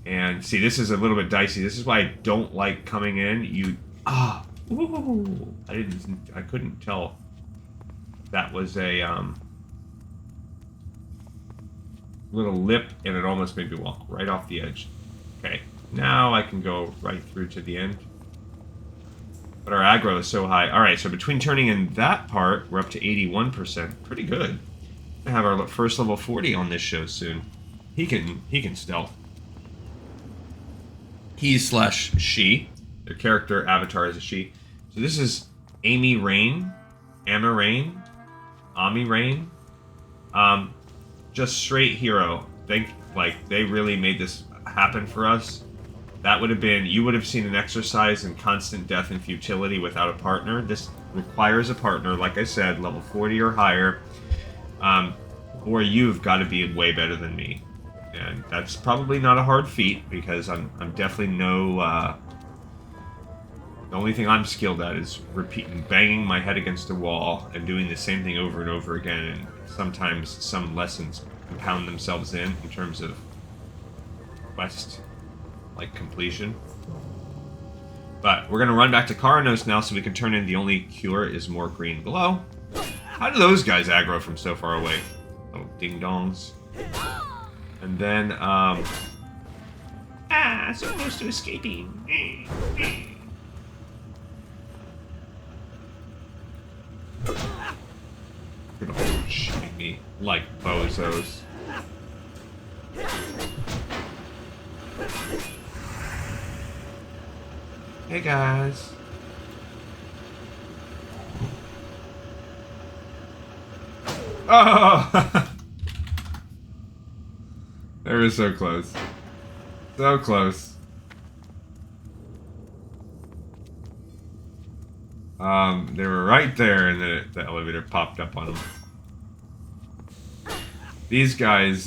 And see, this is a little bit dicey. This is why I don't like coming in. Ooh, I couldn't tell that was a little lip, and it almost made me walk right off the edge. Okay, now I can go right through to the end. But our aggro is so high. Alright, so between turning in that part, we're up to 81%. Pretty good. We're gonna have our first level 40 on this show soon. He can stealth. He/she. Their character avatar is a she. So this is Amy Rain, Amma Rain, Ami Rain. Just straight hero. They really made this happen for us. That would have been, you would have seen an exercise in constant death and futility without a partner. This requires a partner, like I said, level 40 or higher. Or you've got to be way better than me. And that's probably not a hard feat, because I'm definitely no... the only thing I'm skilled at is banging my head against a wall and doing the same thing over and over again. And sometimes some lessons compound themselves in terms of quest, like completion. But we're gonna run back to Karanos now so we can turn in the only cure is more green glow. How do those guys aggro from so far away? Oh, ding dongs. And then, so close to escaping. Gonna shoot me like bozos. Hey guys. Oh! They were so close. So close. They were right there, and then the elevator popped up on them. These guys,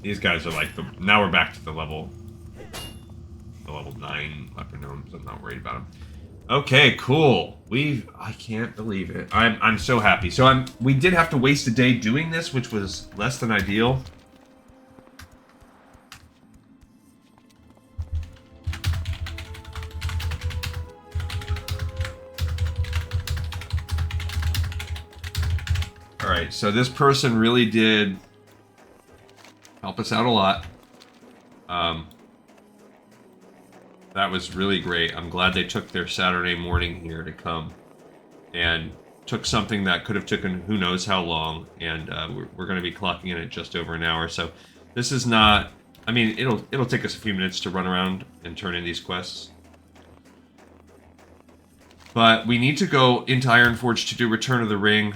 these guys are like the... Now we're back to the level 9 leper gnomes. I'm not worried about them. Okay, cool. I can't believe it. I'm so happy. So we did have to waste a day doing this, which was less than ideal. Alright, so this person really did help us out a lot. That was really great. I'm glad they took their Saturday morning here to come and took something that could have taken who knows how long, and we're going to be clocking in at just over an hour. So this is not... I mean, it'll take us a few minutes to run around and turn in these quests. But we need to go into Ironforge to do Return of the Ring.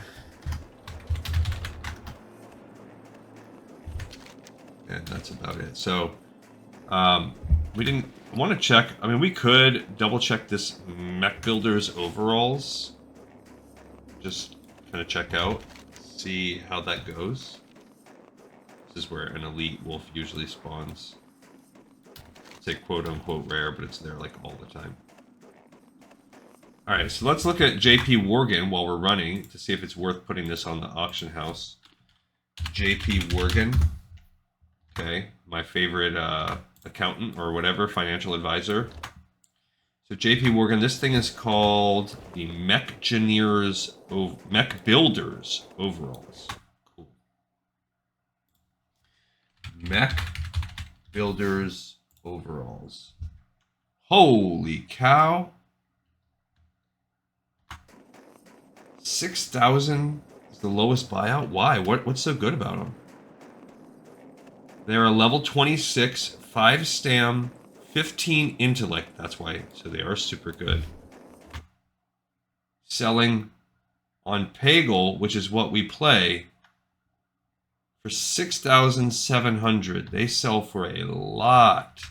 And that's about it. So, we didn't want to check. I mean, we could double check this Mech Builder's overalls. Just kind of check out, see how that goes. This is where an elite wolf usually spawns. Say quote unquote rare, but it's there like all the time. Alright, so let's look at JP Worgen while we're running to see if it's worth putting this on the auction house. JP Worgen. Okay, my favorite accountant or whatever, financial advisor. So JP Worgen, this thing is called the Mech Builders overalls. Cool. Mech Builders overalls. Holy cow. 6,000 is the lowest buyout? Why? What's so good about them? They're a level 26, 5 stam, 15 intellect. That's why. So they are super good. Selling on Pagel, which is what we play, for 6,700. They sell for a lot.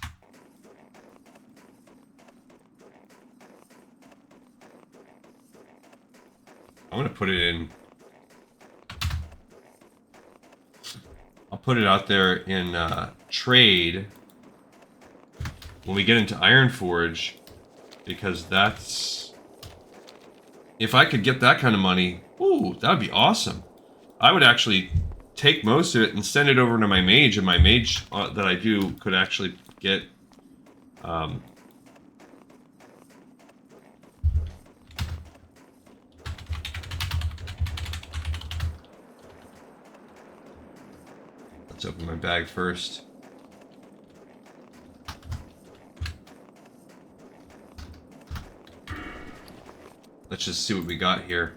I'm going to put it in. I'll put it out there in trade when we get into Ironforge, because that's... If I could get that kind of money, ooh, that would be awesome. I would actually take most of it and send it over to my mage, and my mage that I do could actually get... Let's open my bag first. Let's just see what we got here.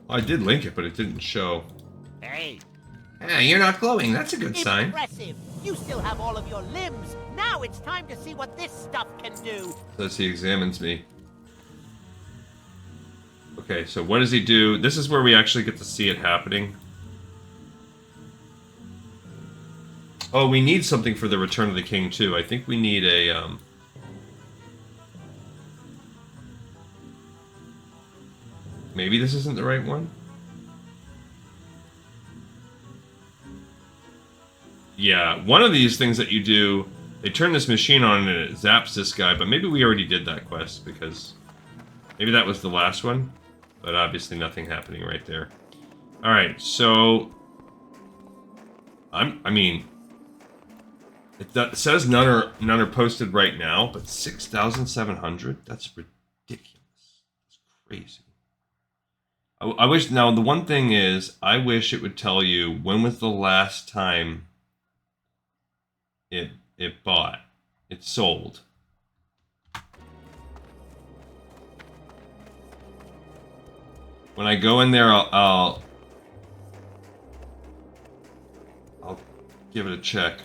I did link it, but it didn't show. Hey, You're not glowing. That's a good sign. impressive! You still have all of your limbs. Now it's time to see what this stuff can do. Says he examines me. Okay, so what does he do? This is where we actually get to see it happening. Oh, we need something for the Return of the King, too. I think we need a, Maybe this isn't the right one? Yeah, one of these things that you do, they turn this machine on and it zaps this guy, but maybe we already did that quest, because maybe that was the last one, but obviously nothing happening right there. Alright, so... I mean... It says none are posted right now, but 6,700? That's ridiculous. That's crazy. I wish... Now, the one thing is, I wish it would tell you when was the last time it bought. It sold. When I go in there, I'll give it a check.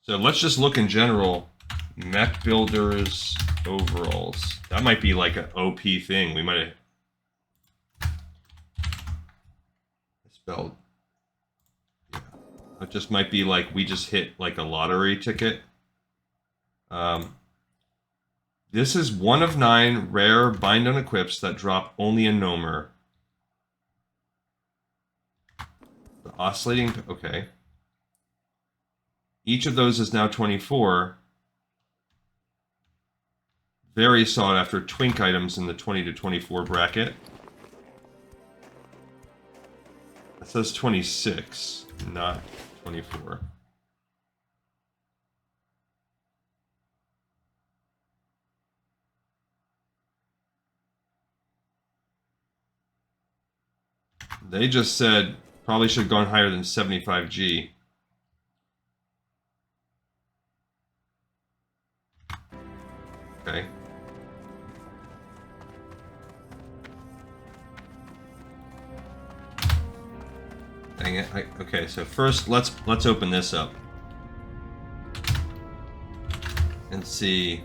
So let's just look in general. Mech builders overalls. That might be like an OP thing. We might have spelled. Yeah. It just might be like we just hit like a lottery ticket. This is 1 of 9 rare bind on equips that drop only in Gnomer. The oscillating. Okay. Each of those is now 24. Very sought after twink items in the 20 to 24 bracket. It says 26, not 24. They just said probably should have gone higher than 75G. Okay. Dang it. Okay, so first let's open this up and see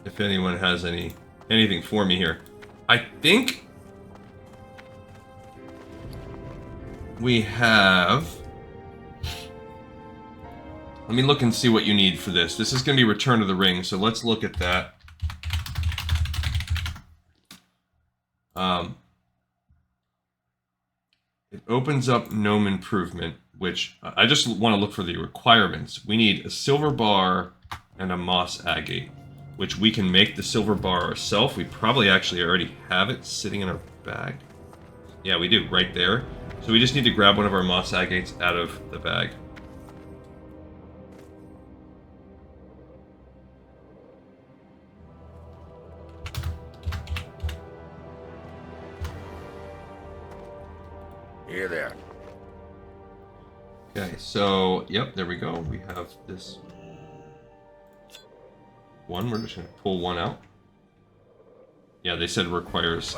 if anyone has anything for me here. I think we have... Let me look and see what you need for this. This is going to be Return of the Ring, so let's look at that. It opens up Gnome Improvement, which I just want to look for the requirements. We need a silver bar and a moss agate. which we can make the silver bar ourselves. We probably actually already have it sitting in our bag. Yeah, we do, right there. So we just need to grab one of our moss agates out of the bag. Here there. Okay, so, yep, there we go. We have this one. We're just going to pull one out. Yeah, they said it requires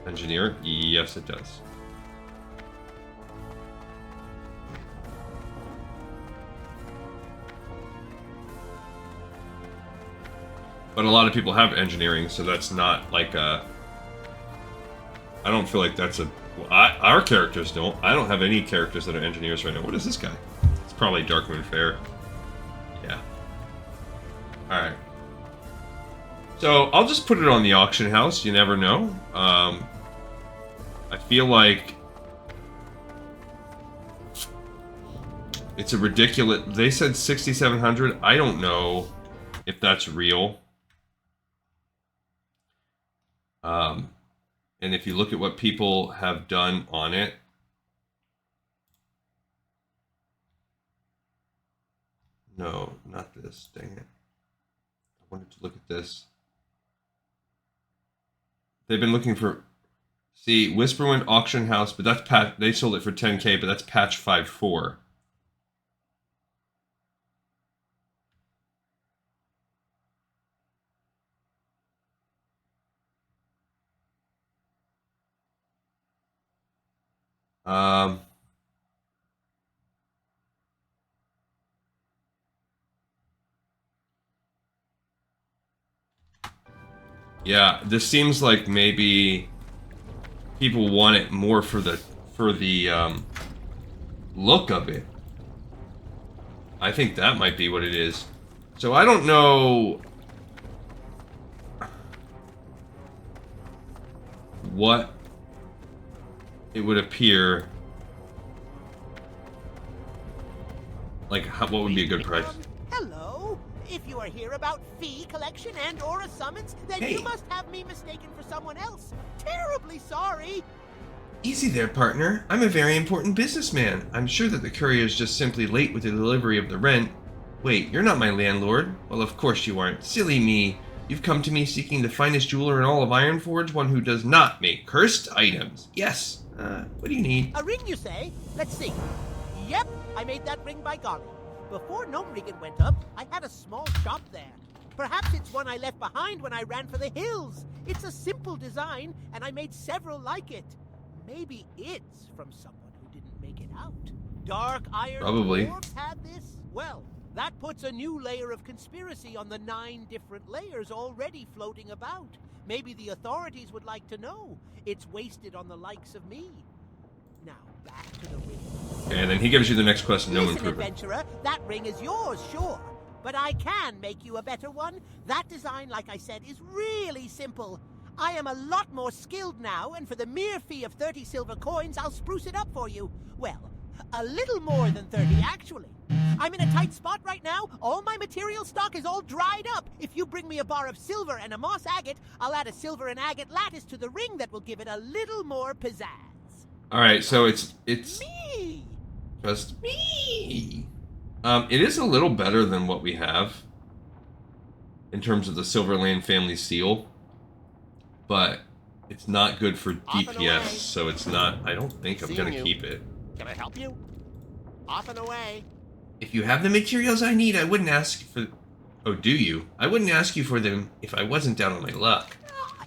engineer. Yes, it does. But a lot of people have engineering, so that's not like a... I don't feel like that's a... Well, our characters don't. I don't have any characters that are engineers right now. What is this guy? It's probably Darkmoon Fair. Yeah. Alright. So, I'll just put it on the auction house. You never know. I feel like... it's a ridiculous... They said 6,700. I don't know if that's real. And if you look at what people have done on it, no, not this, dang it. I wanted to look at this. They've been looking for, see, Whisperwind Auction House, but that's they sold it for 10K, but that's patch 5.4. Yeah, this seems like maybe people want it more for the look of it. I think that might be what it is. So I don't know what it would appear like. What would be a good price? Hello. If you are here about fee collection and or a summons, then Hey. you must have me mistaken for someone else. Terribly sorry. Easy there, partner. I'm a very important businessman. I'm sure that the courier is just simply late with the delivery of the rent. Wait, you're not my landlord? Well, of course you aren't. Silly me. You've come to me seeking the finest jeweler in all of Ironforge, one who does not make cursed items. Yes. What do you need? A ring, you say? Let's see. Yep, I made that ring by golly. Before Gnomeregan went up, I had a small shop there. Perhaps it's one I left behind when I ran for the hills. It's a simple design, and I made several like it. Maybe it's from someone who didn't make it out. Dark Iron Probably. Dwarves had this? Well, that puts a new layer of conspiracy on the 9 different layers already floating about. Maybe the authorities would like to know. It's wasted on the likes of me. Now, back to the ring. Okay, and then he gives you the next quest, Gnome Listen, Improvement. adventurer, that ring is yours, sure. But I can make you a better one. That design, like I said, is really simple. I am a lot more skilled now, and for the mere fee of 30 silver coins, I'll spruce it up for you. Well, a little more than 30, actually. I'm in a tight spot right now. All my material stock is all dried up. If you bring me a bar of silver and a moss agate, I'll add a silver and agate lattice to the ring that will give it a little more pizzazz. Alright, so it's Me! just me. It is a little better than what we have in terms of the Silverlane family seal, but it's not good for Off and away. DPS, so it's not. I don't think I'm Seeing gonna you. keep it. Can I help you? Off and away. If you have the materials I need, I wouldn't ask for. Oh, do you? I wouldn't ask you for them if I wasn't down on my luck.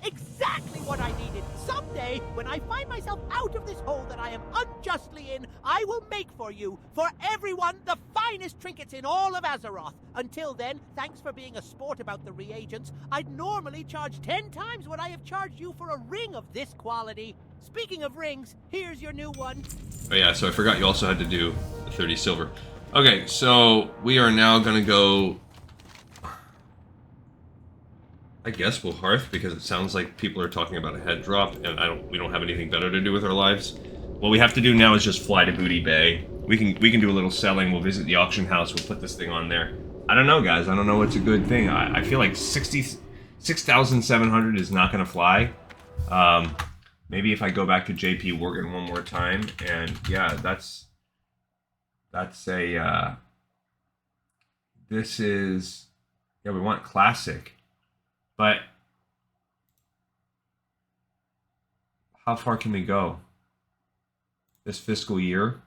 Exactly what I needed. Someday, when I find myself out of this hole that I am unjustly in, I will make for you, for everyone, the finest trinkets in all of Azeroth. Until then, thanks for being a sport about the reagents. I'd normally charge 10 times what I have charged you for a ring of this quality. Speaking of rings, here's your new one. Oh yeah, so I forgot you also had to do the 30 silver. Okay, so we are now gonna go. I guess we'll hearth because it sounds like people are talking about a head drop, and we don't have anything better to do with our lives. What we have to do now is just fly to Booty Bay. We can do a little selling. We'll visit the auction house. We'll put this thing on there. I don't know, guys. I don't know what's a good thing. I feel like 6,700 is not going to fly. Maybe if I go back to JP Morgan one more time, and yeah, that's a, this is, yeah, we want classic, but how far can we go this fiscal year?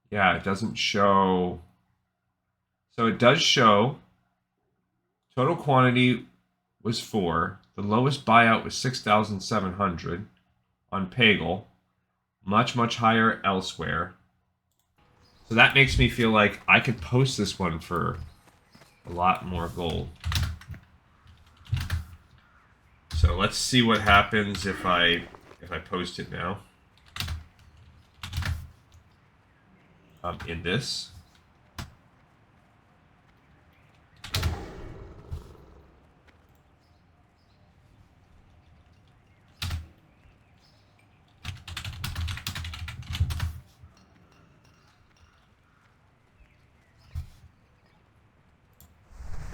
Yeah, it doesn't show. So it does show total quantity was 4. The lowest buyout was 6,700 on Pagel. Much, much higher elsewhere. So that makes me feel like I could post this one for a lot more gold. So let's see what happens if I post it now. In this.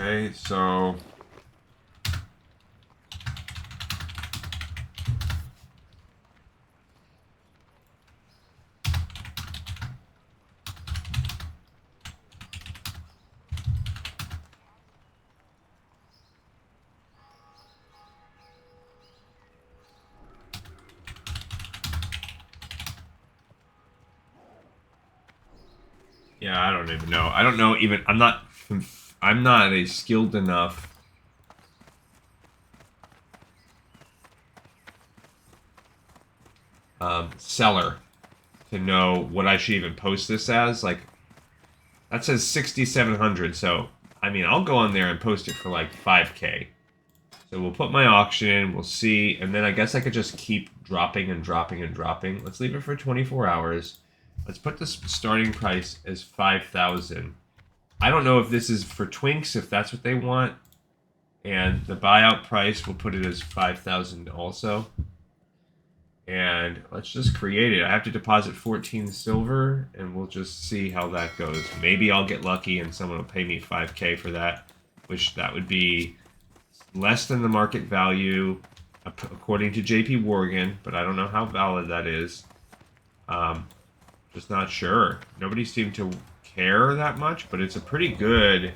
Okay, so yeah, I don't even know. I don't know even. I'm not a skilled enough seller to know what I should even post this as. Like, that says 6,700, so I mean, I'll go on there and post it for like 5K. So we'll put my auction in, we'll see, and then I guess I could just keep dropping and dropping and dropping. Let's leave it for 24 hours. Let's put the starting price as 5,000. I don't know if this is for Twinks, if that's what they want. And the buyout price, we'll put it as 5,000 also. And let's just create it. I have to deposit 14 silver, and we'll just see how that goes. Maybe I'll get lucky and someone will pay me 5K for that, which that would be less than the market value, according to JP Morgan, but I don't know how valid that is. Just not sure. Nobody seemed to care that much, but it's a pretty good...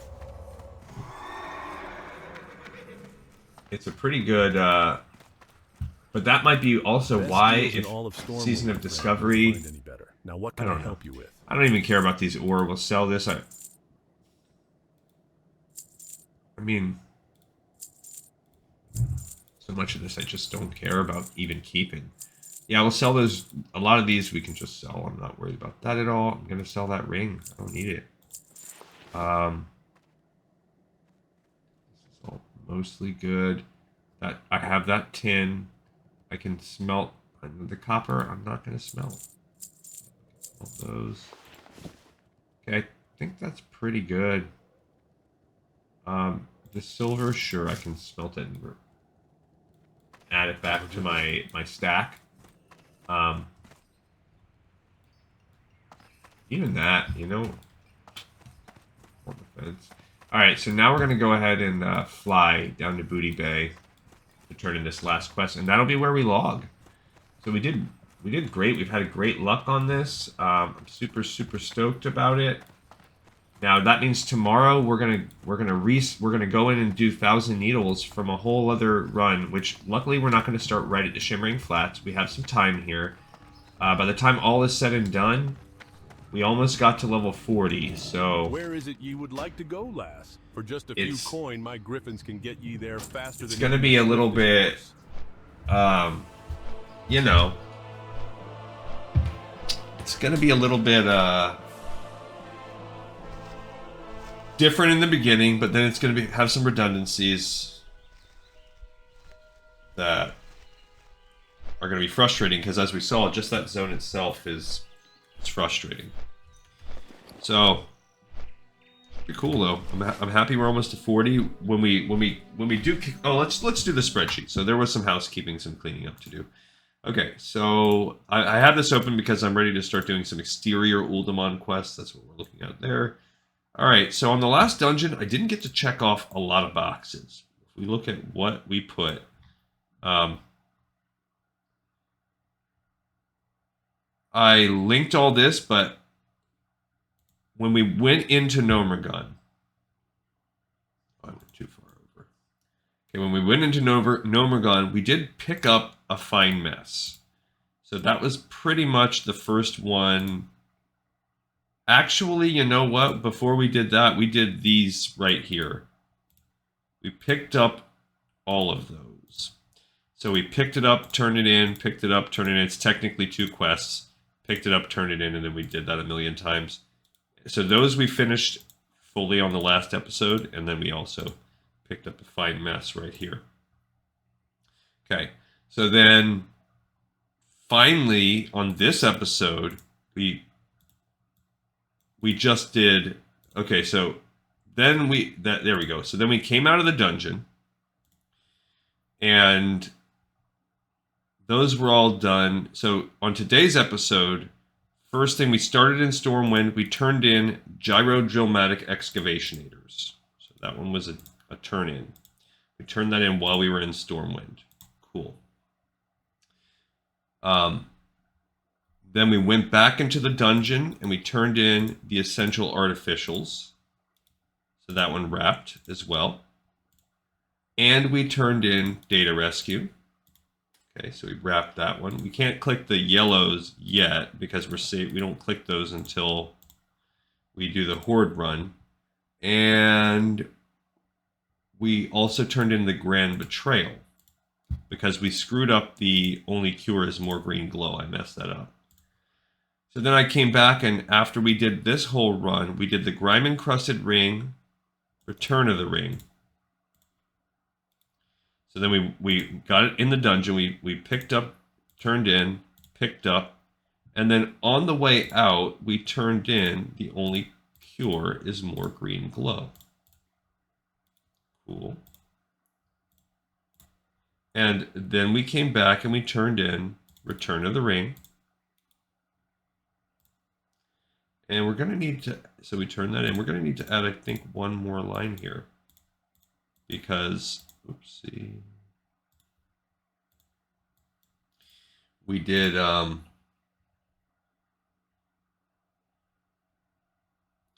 It's a pretty good... but that might be also Best why, deals in if all of Stormwind, Season of friend, Discovery... won't find any better. Now, what can I I don't know. help you with? I don't even care about these ore. We'll sell this. I mean... So much of this I just don't care about even keeping. Yeah, we'll sell those. A lot of these we can just sell. I'm not worried about that at all. I'm going to sell that ring. I don't need it. This is all mostly good. That I have that tin. I can smelt the copper. I'm not going to smelt. All those. Okay, I think that's pretty good. The silver, sure, I can smelt it and add it back to my stack. Even that, you know, on the fence. All right, so now we're gonna go ahead and fly down to Booty Bay to turn in this last quest, and that'll be where we log. So we did great. We've had great luck on this. I'm super stoked about it. Now that means tomorrow we're gonna go in and do 1,000 needles from a whole other run, which luckily we're not gonna start right at the Shimmering Flats. We have some time here. By the time all is said and done, we almost got to level 40. So where is it ye would like to go, lass? For just a few coin, my griffins can get ye there faster than. It's gonna be a little bit, you know, it's gonna be a little bit different in the beginning, but then it's going to have some redundancies that are going to be frustrating, because as we saw, just that zone itself is frustrating. So pretty cool though. I'm happy we're almost to 40. When we do let's do the spreadsheet. So there was some housekeeping, some cleaning up to do. Okay, so I have this open because I'm ready to start doing some exterior Uldaman quests. That's what we're looking at there. All right, so on the last dungeon, I didn't get to check off a lot of boxes. If we look at what we put, I linked all this, but when we went into Gnomeregan, I went too far over. Okay, when we went into Gnomeregan, we did pick up a fine mess. So that was pretty much the first one. Actually, you know what? Before we did that, we did these right here. We picked up all of those. So we picked it up, turned it in, picked it up, turned it in. It's technically 2 quests. Picked it up, turned it in, and then we did that a million times. So those we finished fully on the last episode, and then we also picked up a fine mess right here. Okay, so then finally on this episode, we just did, okay, so then there we go. So then we came out of the dungeon, and those were all done. So on today's episode, first thing, we started in Stormwind. We turned in Gyrodrillmatic Excavationators. So that one was a turn in. We turned that in while we were in Stormwind. Cool. Then we went back into the dungeon and we turned in the Essential Artificials. So that one wrapped as well. And we turned in Data Rescue. Okay, so we wrapped that one. We can't click the yellows yet because we don't click those until we do the Horde run. And we also turned in the Grand Betrayal because we screwed up the only cure is more green glow. I messed that up. So then I came back, and after we did this whole run, we did the Grime-Encrusted Ring, Return of the Ring. So then we got it in the dungeon. We picked up, turned in, picked up, and then on the way out, we turned in the only cure is more green glow. Cool. And then we came back and we turned in Return of the Ring. And we're going to need to, so we turn that in. We're going to need to add, I think, one more line here. Because, oopsie. We did, oh,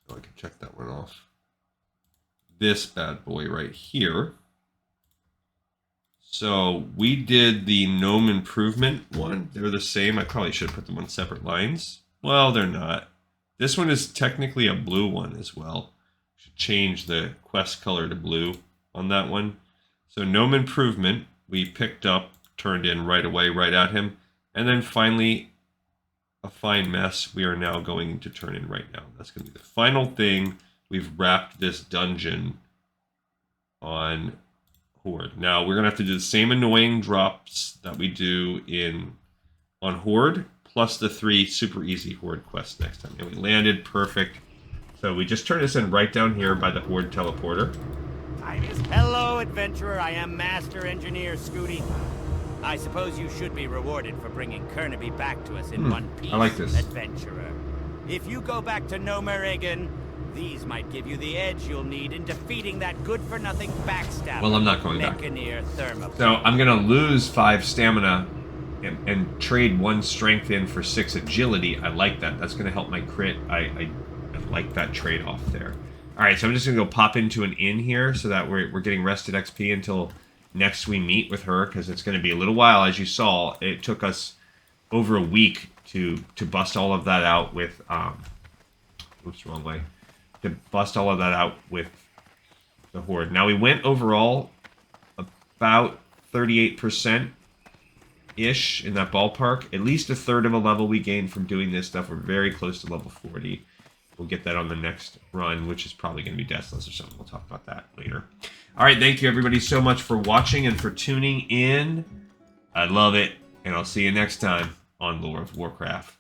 I can check that one off. This bad boy right here. So we did the Gnome Improvement one. They're the same. I probably should put them on separate lines. Well, they're not. This one is technically a blue one as well. Should change the quest color to blue on that one. So Gnome Improvement, we picked up, turned in right away, right at him. And then finally, a fine mess we are now going to turn in right now. That's going to be the final thing. We've wrapped this dungeon on Horde. Now, we're going to have to do the same annoying drops that we do on Horde, plus the 3 super easy Horde quests next time. And we landed perfect. So we just turn this in right down here by the Horde teleporter. Hello, adventurer. I am Master Engineer Scooty. I suppose you should be rewarded for bringing Kernaby back to us in one piece, I like this. adventurer. If you go back to Gnomeregan, these might give you the edge you'll need in defeating that good-for-nothing backstabber. Well, I'm not going back. So I'm going to lose 5 stamina and trade 1 strength in for 6 agility. I like that. That's going to help my crit. I like that trade-off there. All right, so I'm just going to go pop into an inn here so that we're getting rested XP until next we meet with her, because it's going to be a little while. As you saw, it took us over a week to bust all of that out with... oops, wrong way. To bust all of that out with the Horde. Now, we went overall about 38%-ish in that ballpark. At least a third of a level we gained from doing this stuff. We're very close to level 40. We'll get that on the next run, which is probably going to be Deathless or something. We'll talk about that later. All right, thank you everybody so much for watching and for tuning in. I love it, and I'll see you next time on Lore of Warcraft.